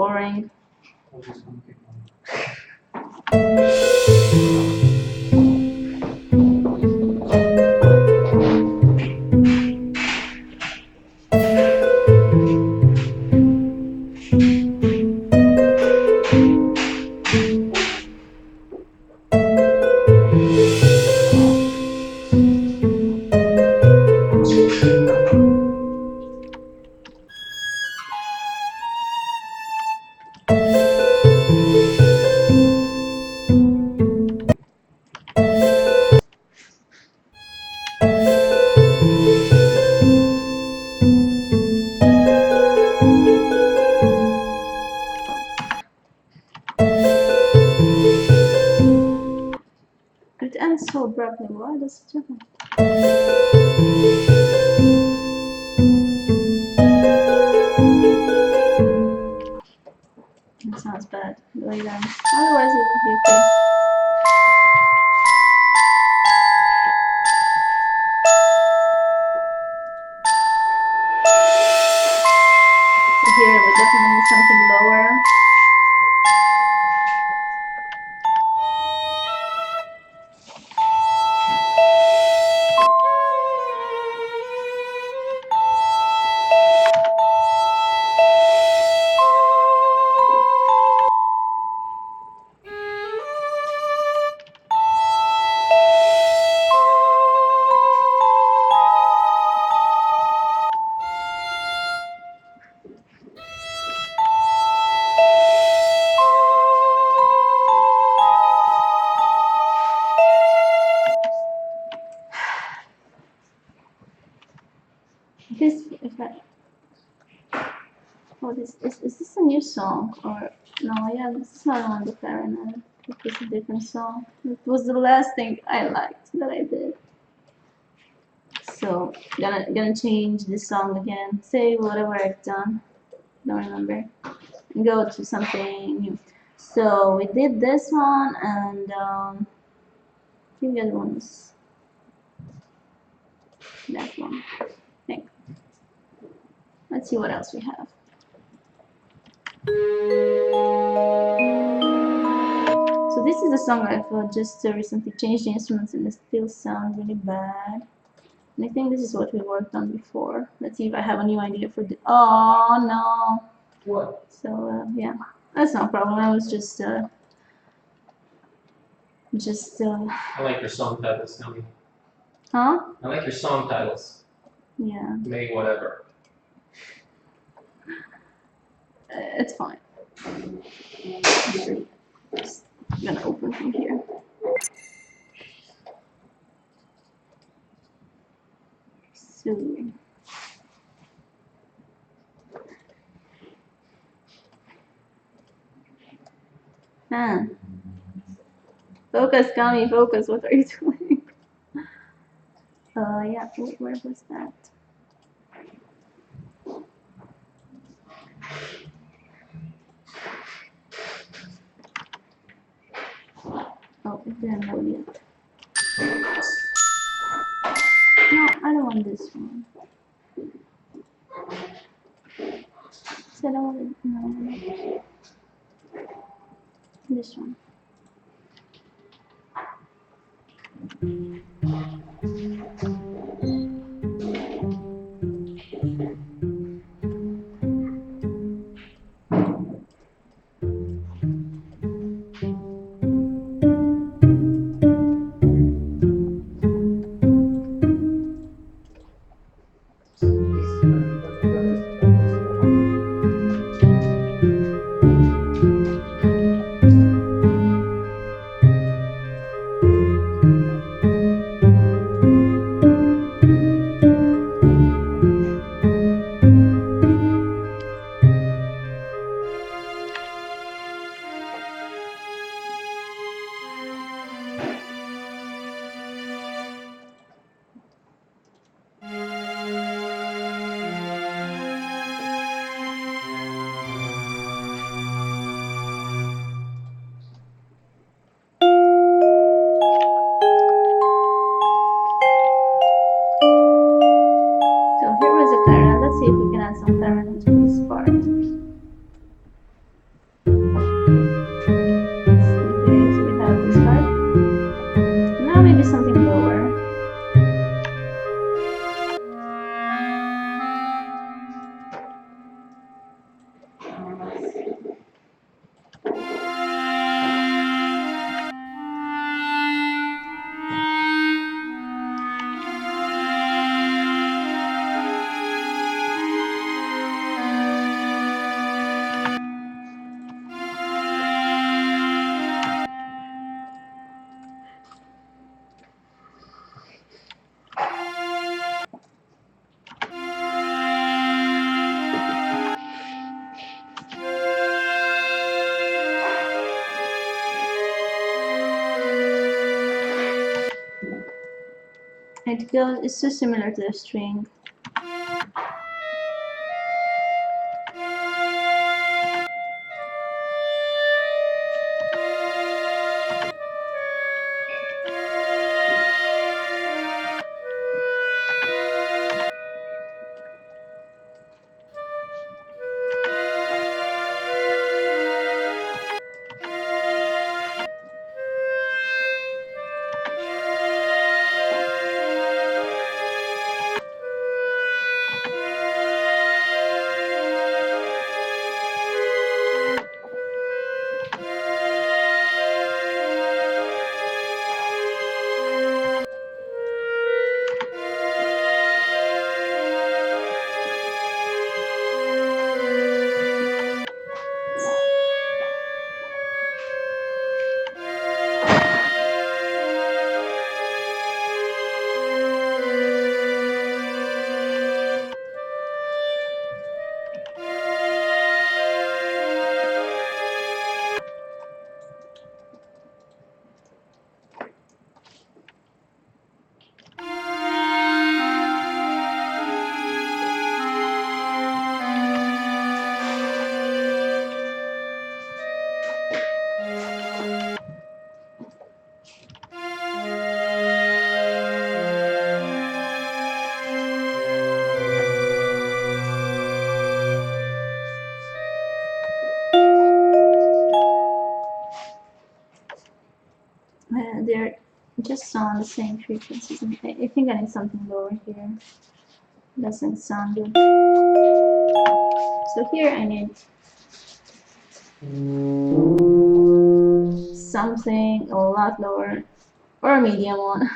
boring. It ends so abruptly. Why does it happen? It sounds bad the way it ends. Otherwise, it would be okay. Here, we definitely need something lower. This, if I, oh, is this a new song or no? Yeah, this is not on the clarinet. It was a different song. It was the last thing I liked that I did. So gonna change this song again. Say whatever I've done. Don't remember. And go to something new. So we did this one, and I think the other one was that one. I think. Let's see what else we have. So this is a song I've just recently changed the instruments and it still sounds really bad. And I think this is what we worked on before. Let's see if I have a new idea for the. Oh no! What? So yeah, that's no problem. I was just. I like your song titles, Cami. Huh? I like your song titles. Yeah. Maybe whatever. It's fine. Just gonna open from here. So. Focus, Cami, focus. What are you doing? Yeah. Where was that? Oh, it didn't load yet. No, I don't want this one. So I don't want it. No. This one. It goes. It's so similar to the string. They're just on the same frequencies. I think I need something lower here. Doesn't sound good. So here I need something a lot lower, or a medium one.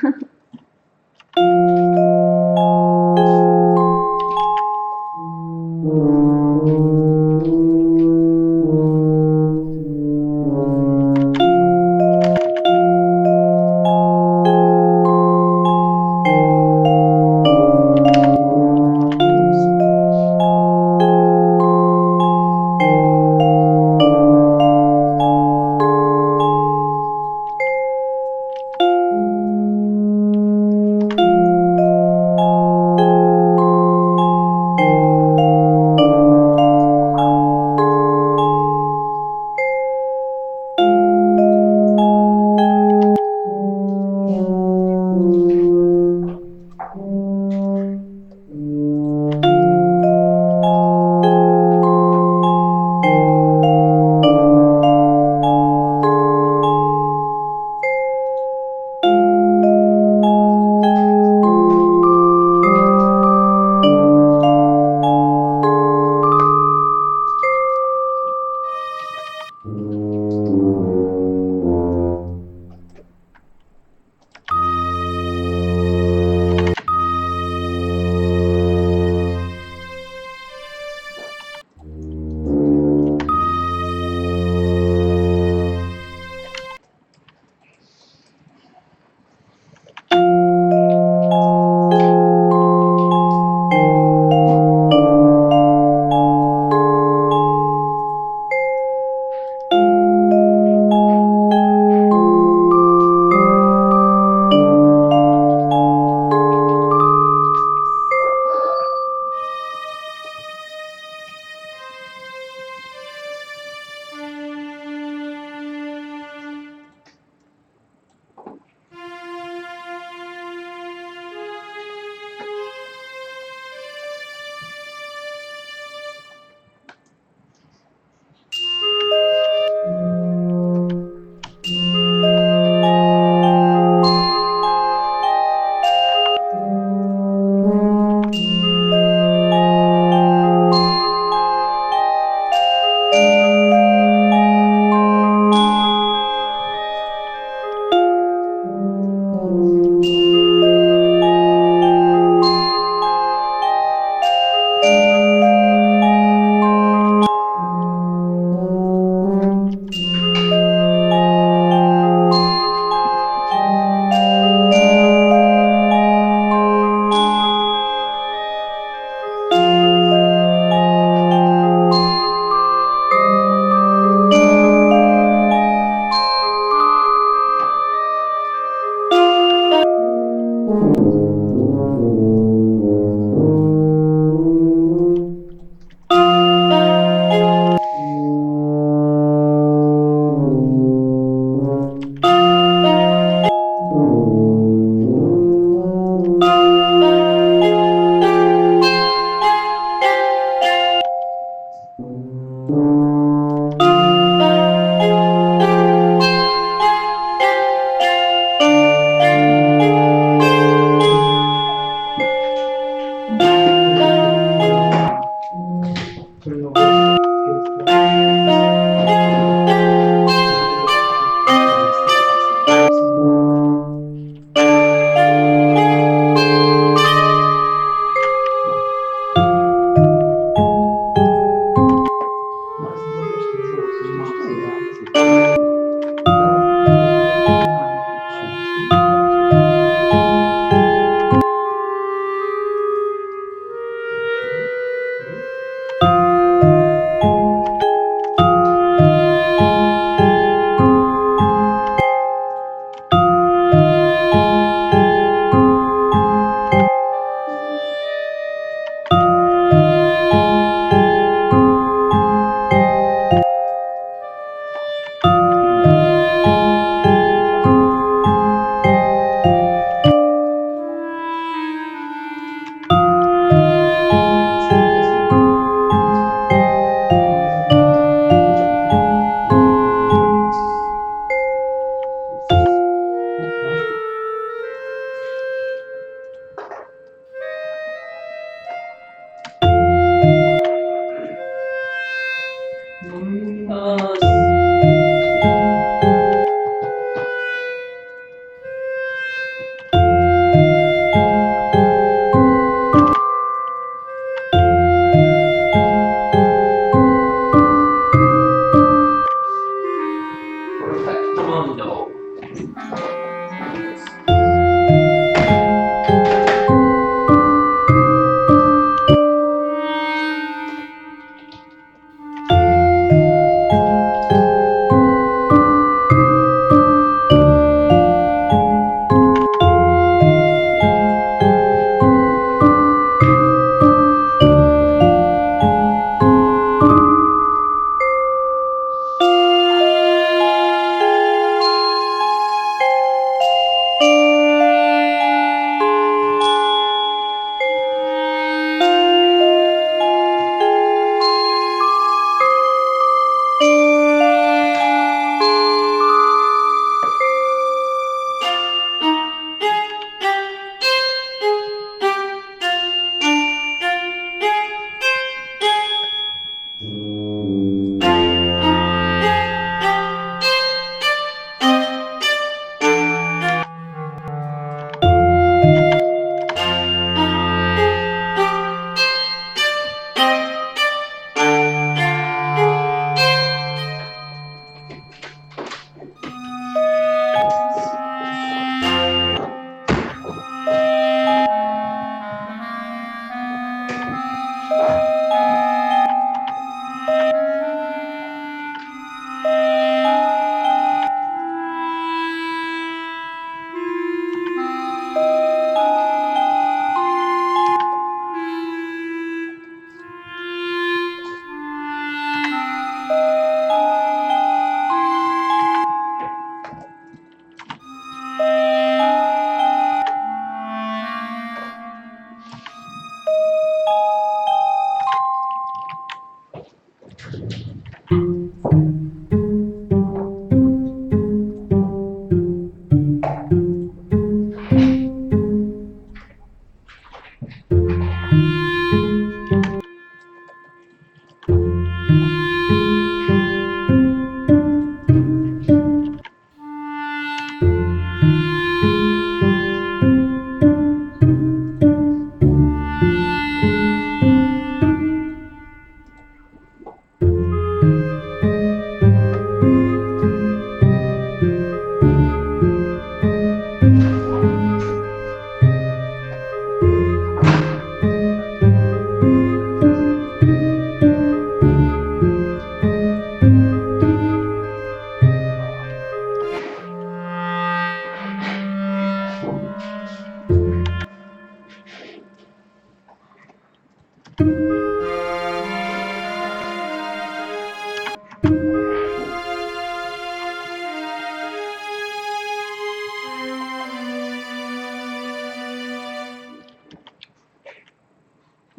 Commando.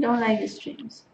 Don't like the streams.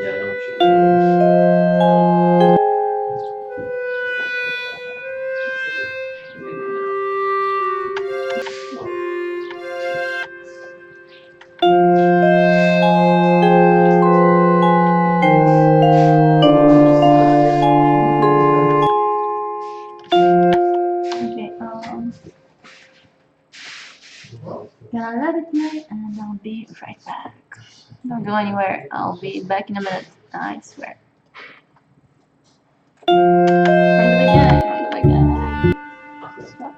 Yeah, no shit. Okay, gonna let it play and I'll be right back. Don't go anywhere, I'll be back in a minute, I swear. From the beginning. Stop.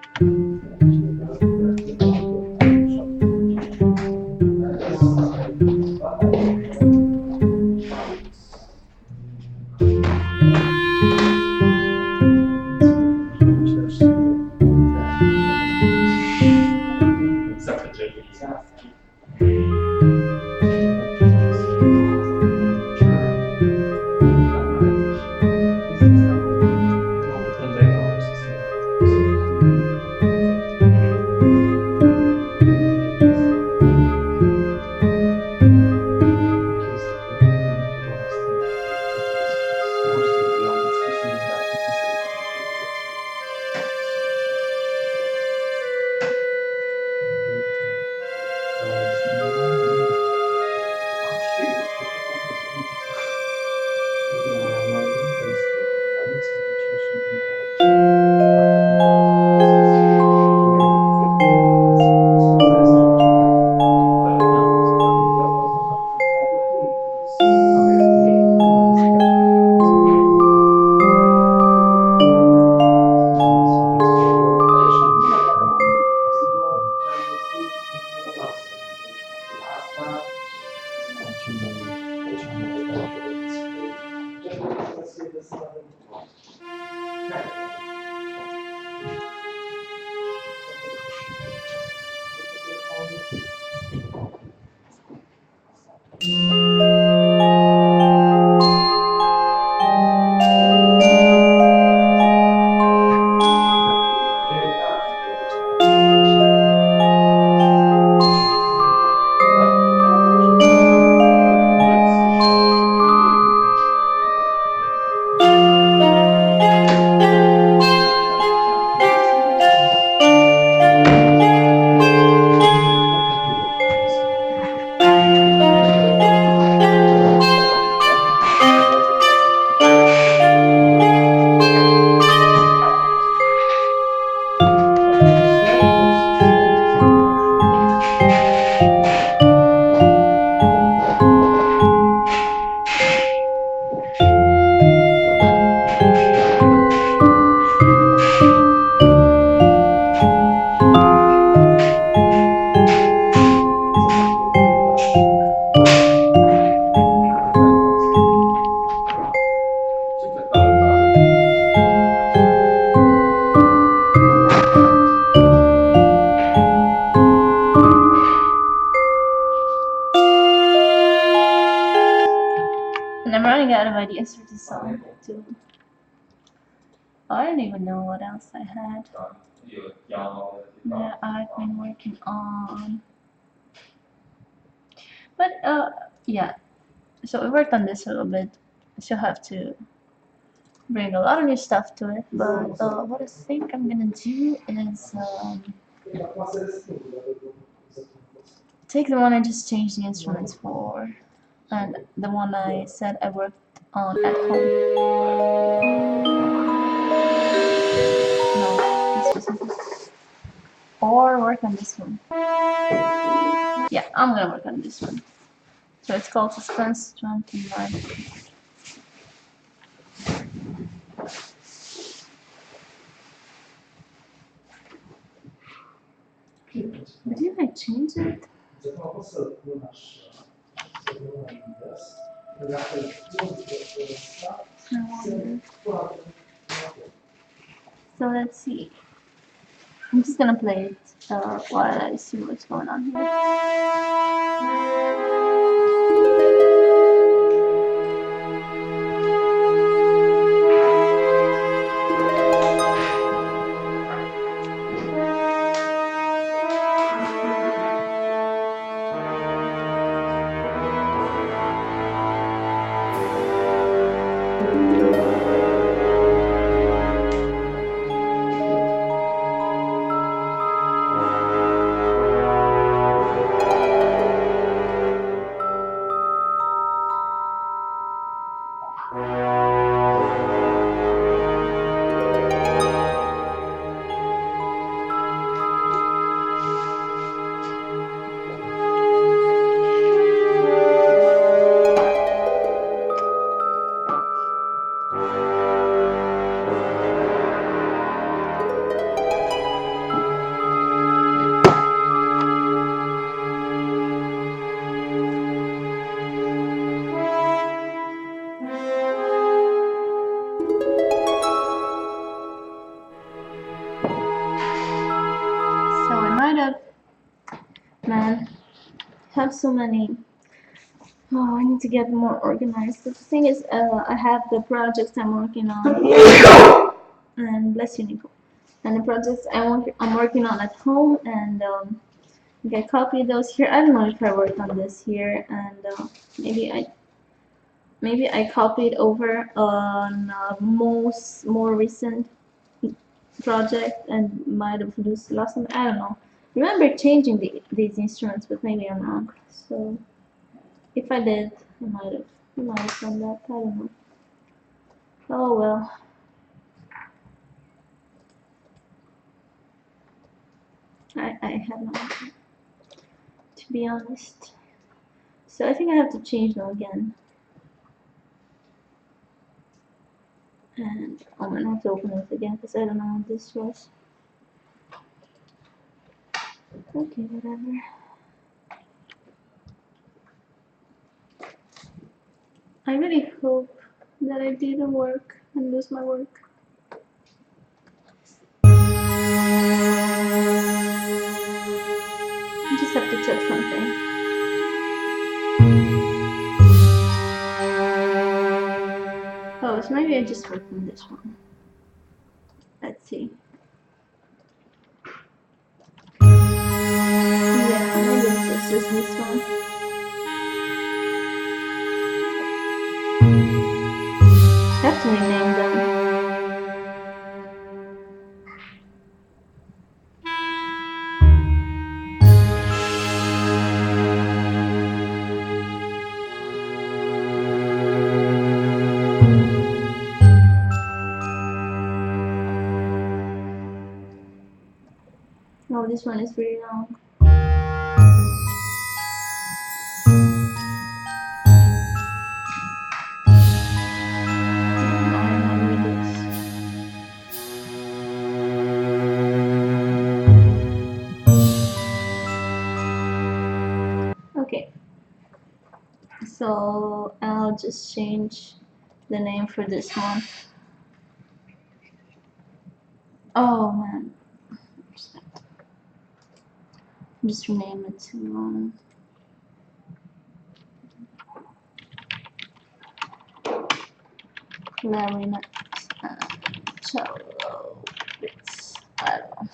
And I'm running out of ideas for this song too. Oh, I don't even know what else I had. That I've been working on. But yeah. So we worked on this a little bit. I still have to bring a lot of new stuff to it. But what I think I'm gonna do is take the one I just changed the instruments for, and the one I said I worked on at home. No, this wasn't it. Or work on this one. Yeah, I'm gonna work on this one. So it's called Suspense 29. Did I change it? I wonder. So let's see. I'm just gonna play it while I see what's going on here. So I might have, man, have so many. Oh, I need to get more organized. But the thing is, I have the projects I'm working on here, and bless you, Nico. And the projects I'm working on at home, and I copied those here. I don't know if I worked on this here, and maybe I copied over on more recent project and might have lost them. I don't know. Remember changing these instruments, but maybe I'm wrong. So if I did, I might have done that. I don't know. Oh well. I have no idea, to be honest. So I think I have to change them again. And I'm gonna have to open it again because I don't know what this was. Okay, whatever. I really hope that I didn't work and lose my work. I just have to check something. Oh, so maybe I just worked on this one. Let's see. Yeah, maybe this was just this one. I have to rename them. Oh, this one is really long. Okay, so I'll just change the name for this one. Oh man, just rename it to clarinet cello bits. I don't know.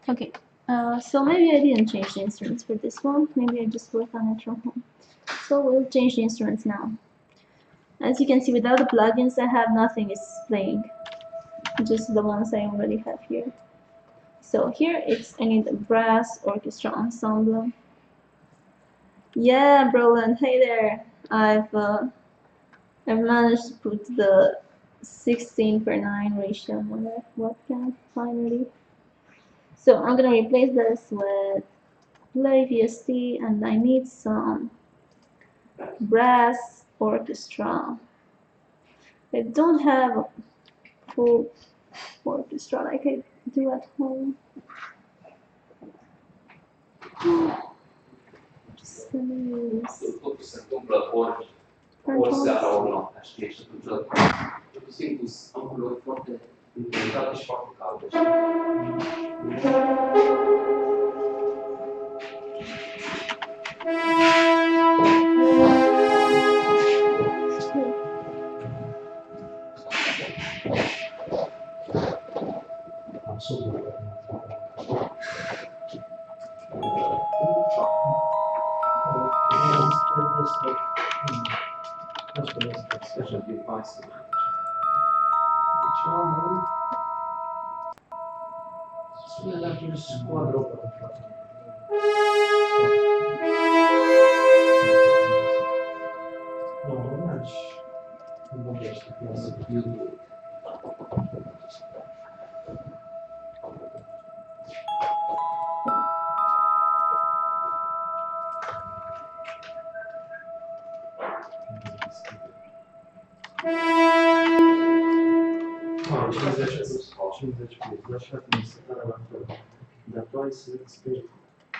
Okay, so maybe I didn't change the instruments for this one. Maybe I just worked on it from home. So we'll change the instruments now. As you can see, without the plugins I have, nothing is playing. Just the ones I already have here. So here I need a brass orchestra ensemble. Yeah, Brolin, hey there. I've managed to put the 16:9 ratio on my webcam finally. So I'm gonna replace this with Play VST, and I need some brass orchestra. I don't have a full orchestra like I do at home. Just gonna use French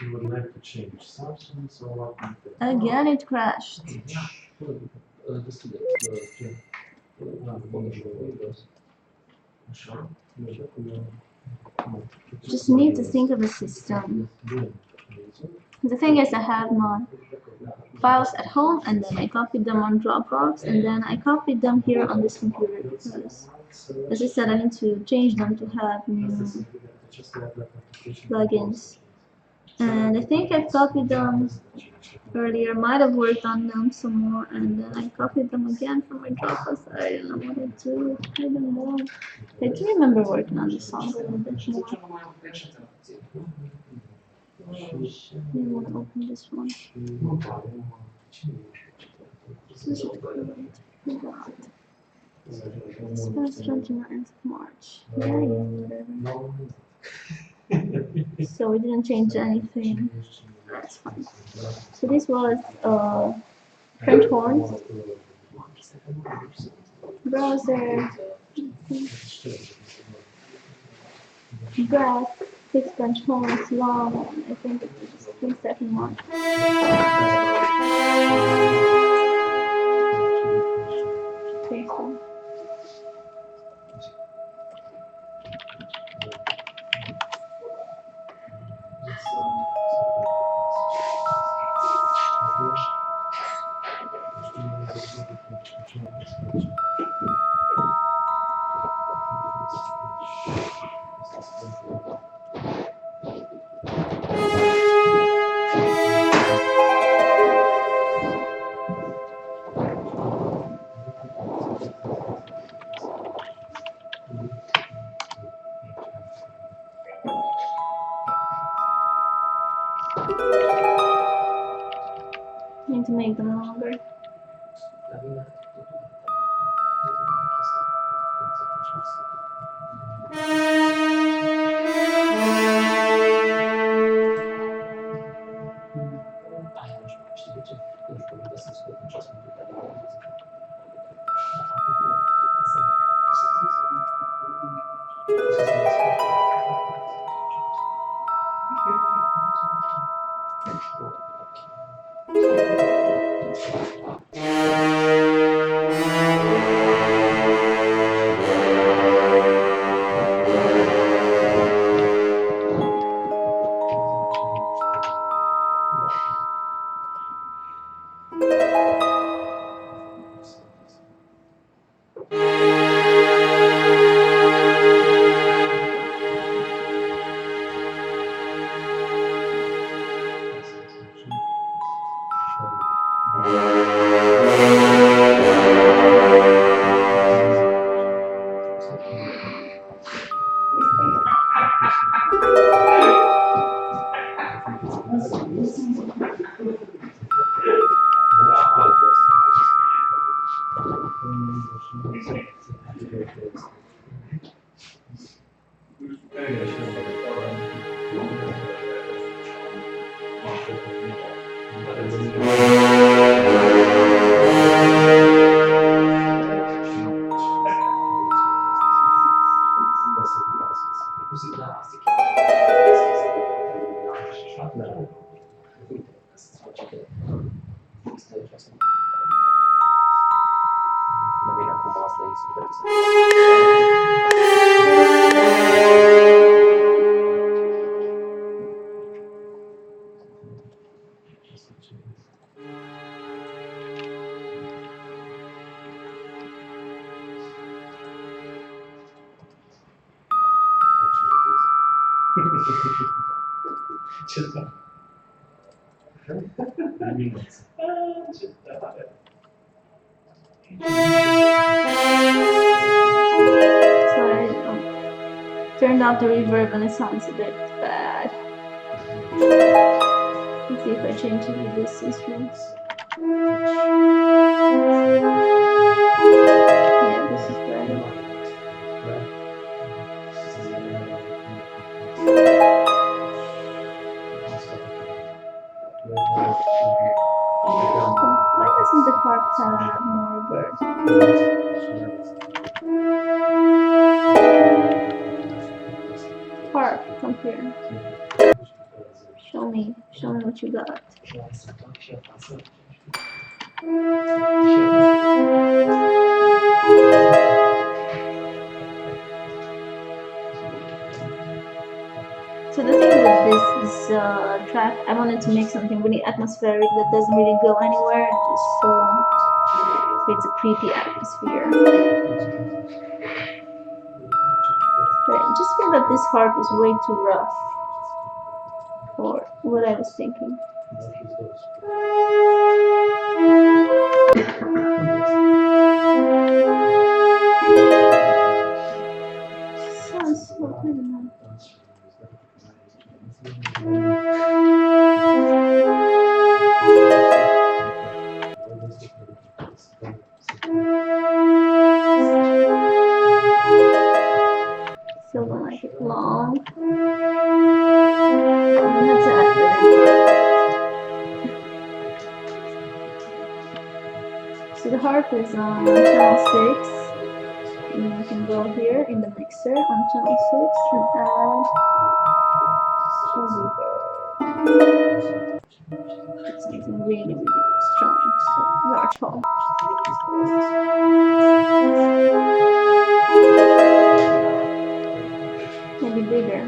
You would like to change substance or what? Again, it crashed. Just need to think of a system. The thing is, I have my files at home, and then I copied them on Dropbox, and then I copied them here on this computer because, as I said, I need to change them to have new plugins. And I think I copied them earlier, might have worked on them some more, and then I copied them again from my Dropbox. I don't know what I do. I don't know. I do remember working on this song a little bit more. I want to open this one. This is forgot. It's 29th of March. Yeah, whatever. So we didn't change anything. That's fine. So this was French horns, browser, brass, 6 French horns, long, I think it's 3-second one. Okay, so. Need to make them longer. So I turned out the reverb and it sounds a bit bad. Let's see if I change the distance rules. Yeah, this is better. Why doesn't the harp have more reverb? Harp, come here. Show me what you got. So the thing with this track, I wanted to make something really atmospheric that doesn't really go anywhere, just creates a creepy atmosphere. But I just feel that this harp is way too rough for what I was thinking. Sounds so, I don't know. Still don't like it long. Let's add the reverb. So the harp is on channel 6. And I can go here in the mixer on channel 6 and add reverb. Something really, really strong. So large hole. Maybe bigger.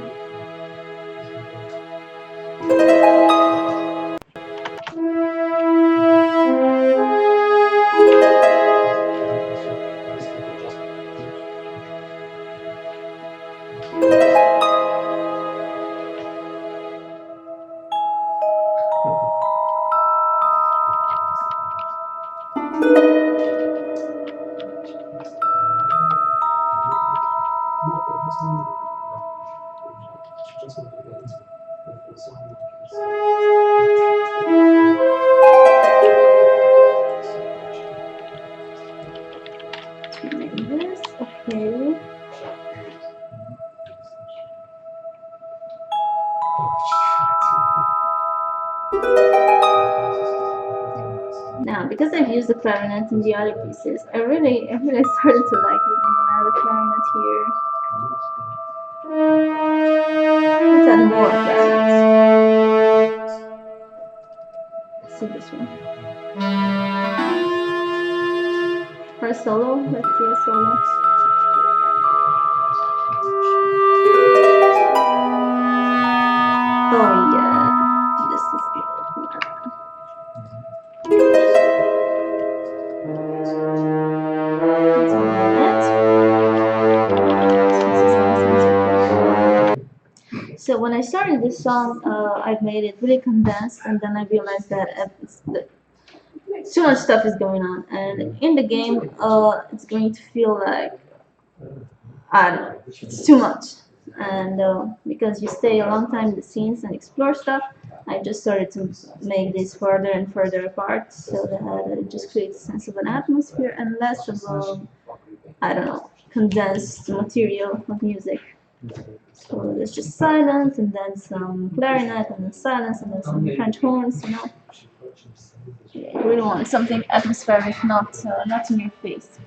Like this, okay. Now, because I've used the clarinet in the other pieces, I really started to like it. I'm gonna add a clarinet here. Let's add more clarinets. Let's see this one. For a solo, let's see a solo. Oh yeah, this is good. Let's move that. So when I started this song, I made it really condensed, and then I realized that too much stuff is going on, and in the game, it's going to feel like I don't know, it's too much. And because you stay a long time in the scenes and explore stuff, I just started to make these further and further apart so that it just creates a sense of an atmosphere and less of a, I don't know, condensed material of music. So there's just silence and then some clarinet and then silence and then some French horns, you know. I really want something atmospheric, not in your face.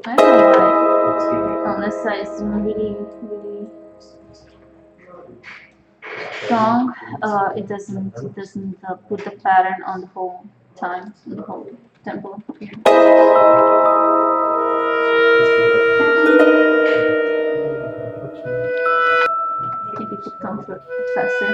I don't know why, unless I zoom really strong, it doesn't put the pattern on the whole time, on the whole tempo. If it could come through faster.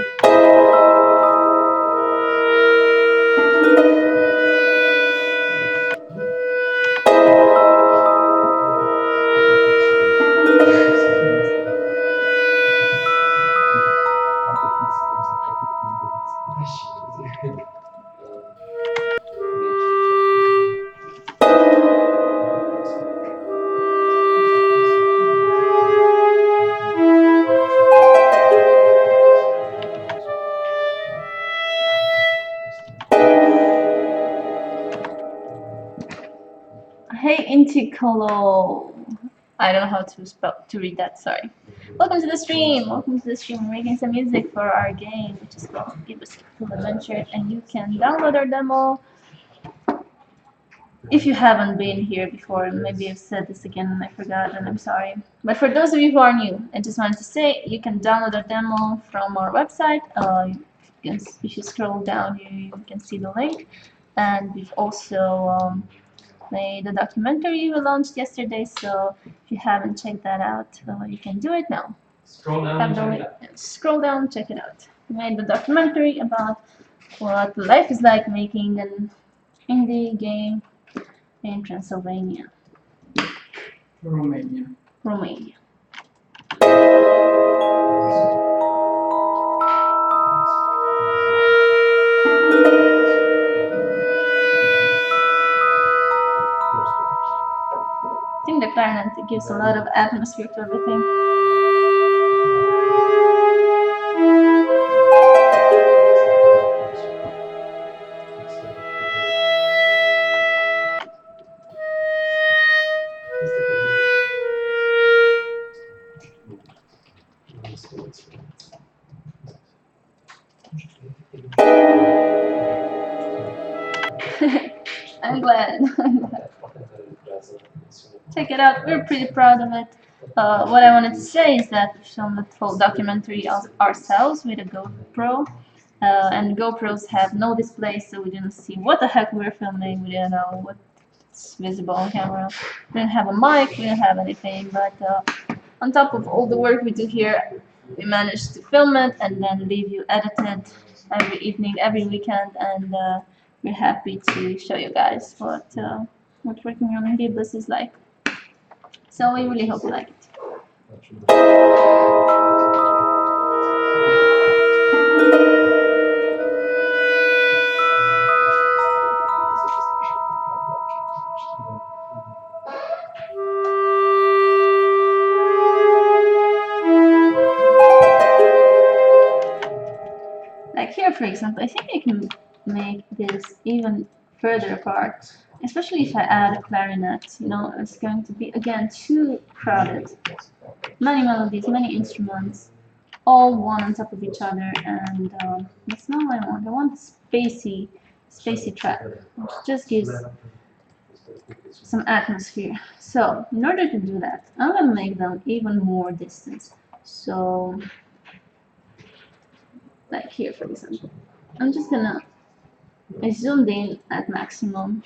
Hey, Inticolo. I don't know how to read that. Sorry. Welcome to the stream. Welcome to the stream. We're making some music for our game, which is called Gibbous Adventure, and you can download our demo. If you haven't been here before, maybe I've said this again and I forgot, and I'm sorry. But for those of you who are new, I just wanted to say you can download our demo from our website. If you scroll down, you can see the link, and we've also made a documentary we launched yesterday, so if you haven't checked that out, you can do it now. Scroll down and check it out. Scroll down, check it out. We made the documentary about what life is like making an indie game in Transylvania, Romania. Romania. I think the clarinet gives a lot of atmosphere to everything. I'm glad. Check it out. We're pretty proud of it. What I wanted to say is that we filmed the full documentary ourselves with a GoPro. And GoPros have no display, so we didn't see what the heck we were filming. We didn't know what's visible on camera. We didn't have a mic. We didn't have anything. But on top of all the work we do here, we managed to film it and then leave you edited every evening, every weekend, and we're happy to show you guys what working on Gibbous is like. So we really hope you like it. Like here, for example, I think I can make this even further apart. Especially if I add a clarinet, you know, it's going to be again too crowded. Many melodies, many instruments, all one on top of each other, and that's not what I want. I want a spacey track, which just gives some atmosphere. So in order to do that, I'm gonna make them even more distant. So like here, for example, I'm just gonna I zoomed in at maximum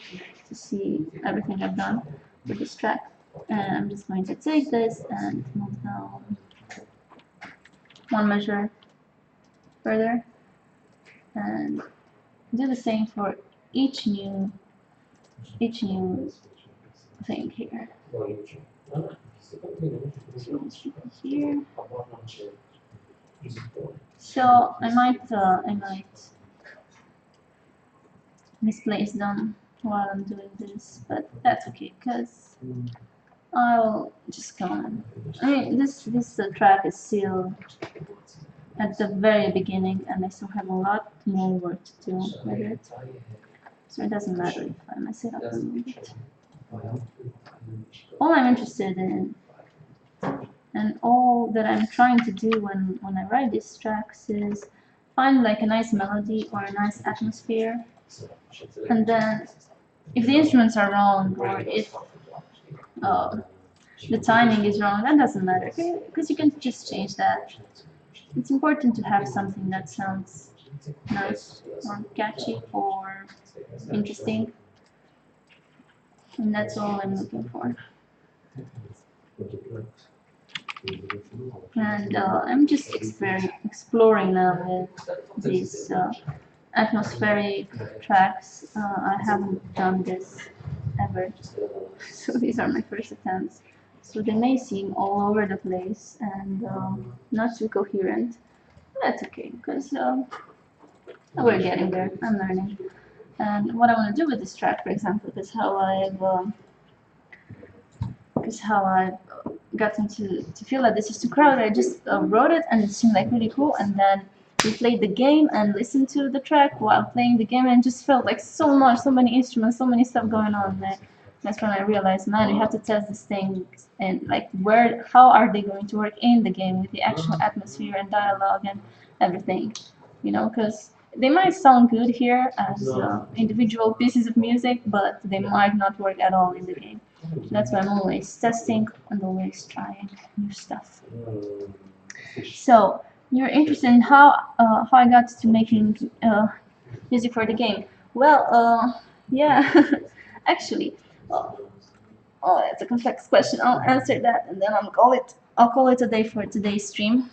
to see everything I've done with this track, and I'm just going to take this and move down one measure further, and do the same for each new thing here. Here. So I might misplace them while I'm doing this, but that's okay because I'll just come. I mean, this track is still at the very beginning, and I still have a lot more work to do with it. So it doesn't matter if I mess it up a little bit. All I'm interested in, and all that I'm trying to do when I write these tracks is find like a nice melody or a nice atmosphere, and then if the instruments are wrong or if the timing is wrong, that doesn't matter because you can just change that. It's important to have something that sounds nice or catchy or interesting, and that's all I'm looking for. And I'm just exploring now with these atmospheric tracks. I haven't done this ever, so these are my first attempts. So they may seem all over the place and not too coherent. That's okay, because we're getting there. I'm learning. And what I want to do with this track, for example, is how I've gotten to feel that this is too crowded. I just wrote it and it seemed like really cool, and then we played the game and listened to the track while playing the game, and it just felt like so many instruments, so many stuff going on. That's when I realized, man, we have to test these things and like how are they going to work in the game with the actual atmosphere and dialogue and everything, you know, because they might sound good here as individual pieces of music, but they might not work at all in the game. That's why I'm always testing and always trying new stuff. So you're interested in how I got to making music for the game. Well, yeah, actually, that's a complex question. I'll answer that and then I'll call it a day for today's stream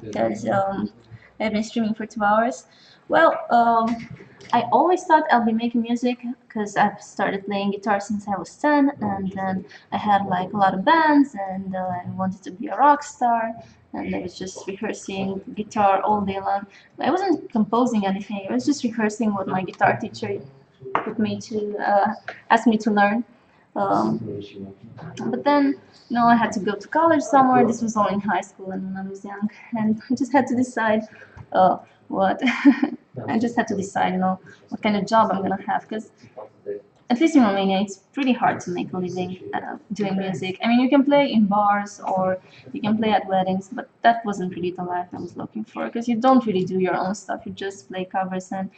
because I've been streaming for 2 hours. Well, I always thought I'll be making music because I've started playing guitar since I was 10, and then I had like a lot of bands, and I wanted to be a rock star, and I was just rehearsing guitar all day long. I wasn't composing anything, I was just rehearsing what my guitar teacher put me to, asked me to learn. But then, you know, I had to go to college somewhere. This was all in high school and when I was young, and I just had to decide what I just had to decide, you know, what kind of job I'm gonna have, because at least in Romania, it's pretty hard to make a living doing music. I mean, you can play in bars or you can play at weddings, but that wasn't really the life I was looking for, because you don't really do your own stuff. You just play covers, and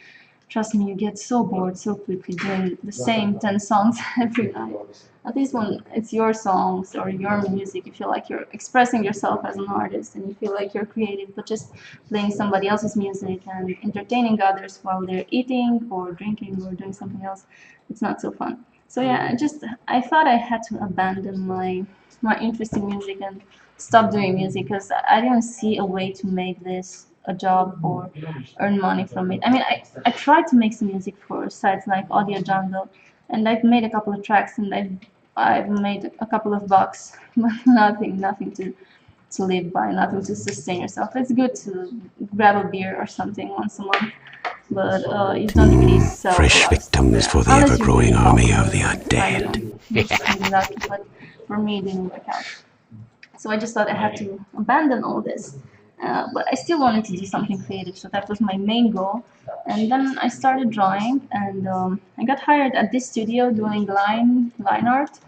trust me, you get so bored so quickly doing the same 10 songs every night. At least when it's your songs or your music, you feel like you're expressing yourself as an artist and you feel like you're creative, but just playing somebody else's music and entertaining others while they're eating or drinking or doing something else, it's not so fun. So yeah, I thought I had to abandon my interest in music and stop doing music because I didn't see a way to make this a job or earn money from it. I mean, I tried to make some music for sites like Audio Jungle, and I've made a couple of tracks and I've made a couple of bucks, but nothing to live by, nothing to sustain yourself. It's good to grab a beer or something once a month, but you don't really sell Fresh victims for the ever-growing army of the undead. But for me, it didn't work out. So I just thought I had to abandon all this But I still wanted to do something creative, so that was my main goal. And then I started drawing, and I got hired at this studio doing line art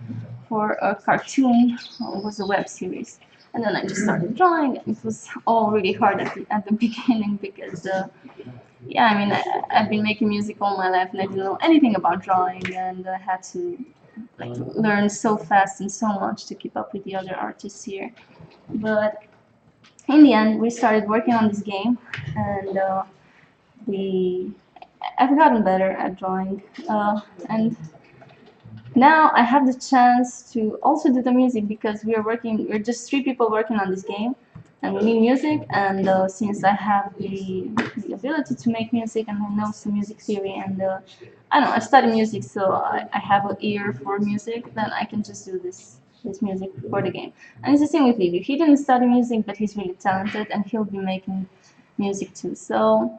for a cartoon. It was a web series. And then I just started drawing. It was all really hard at the beginning because, yeah, I mean, I've been making music all my life and I didn't know anything about drawing, and I had to like learn so fast and so much to keep up with the other artists here. But in the end, we started working on this game, and we I've gotten better at drawing, and now I have the chance to also do the music because we're just three people working on this game, and we need music. And since I have the ability to make music and I know some music theory, and I don't know, I study music, so I have an ear for music, then I can just do this music for the game. And it's the same with Lily. He didn't study music, but he's really talented, and he'll be making music too. So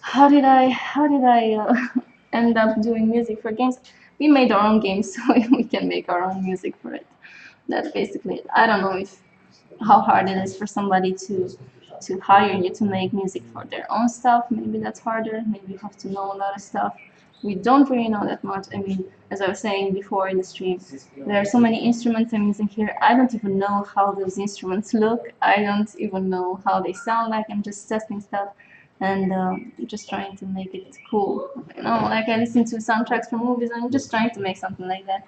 how did I end up doing music for games? We made our own games, so we can make our own music for it. That's basically it. I don't know if how hard it is for somebody to hire you to make music for their own stuff. Maybe that's harder. Maybe you have to know a lot of stuff. We don't really know that much. I mean, as I was saying before in the stream, there are so many instruments I'm using here. I don't even know how those instruments look. I don't even know how they sound like. I'm just testing stuff and just trying to make it cool. You know, like I listen to soundtracks for movies, and I'm just trying to make something like that.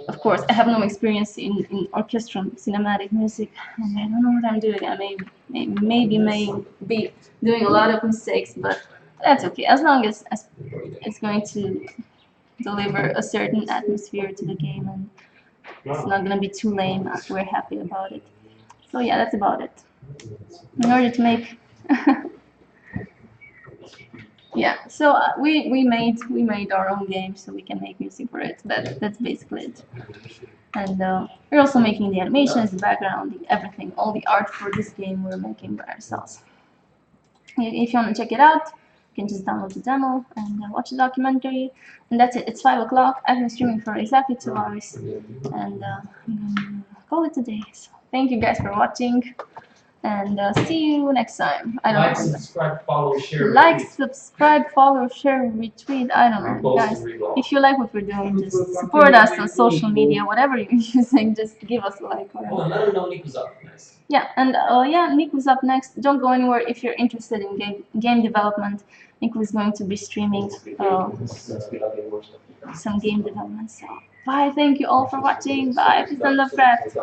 Of course, I have no experience in orchestral cinematic music, and I don't know what I'm doing. I may be doing a lot of mistakes, but that's okay. As long as it's going to deliver a certain atmosphere to the game, and it's not gonna be too lame. We're happy about it. So yeah, that's about it. In order to make yeah, so we made our own game so we can make music for it. That's basically it. And we're also making the animations, the background, everything, all the art for this game we're making by ourselves. If you want to check it out, you can just download the demo and watch the documentary. And that's it. It's 5 o'clock. I've been streaming for exactly 2 hours, and I'm gonna call it a day. So thank you guys for watching, and see you next time. I don't Like, know. subscribe, follow, share. Like, retweet. subscribe, follow, share, retweet. I don't know, Repost guys. and reblog. If you like what we're doing, just support us on social media, whatever you're using. Just give us a like. Oh, and let them know Nick was up next. Yeah, and yeah, Nick was up next. Don't go anywhere if you're interested in game development. Nick was going to be streaming some game development. So bye. Thank you all for watching. Bye. Peace and love, craft.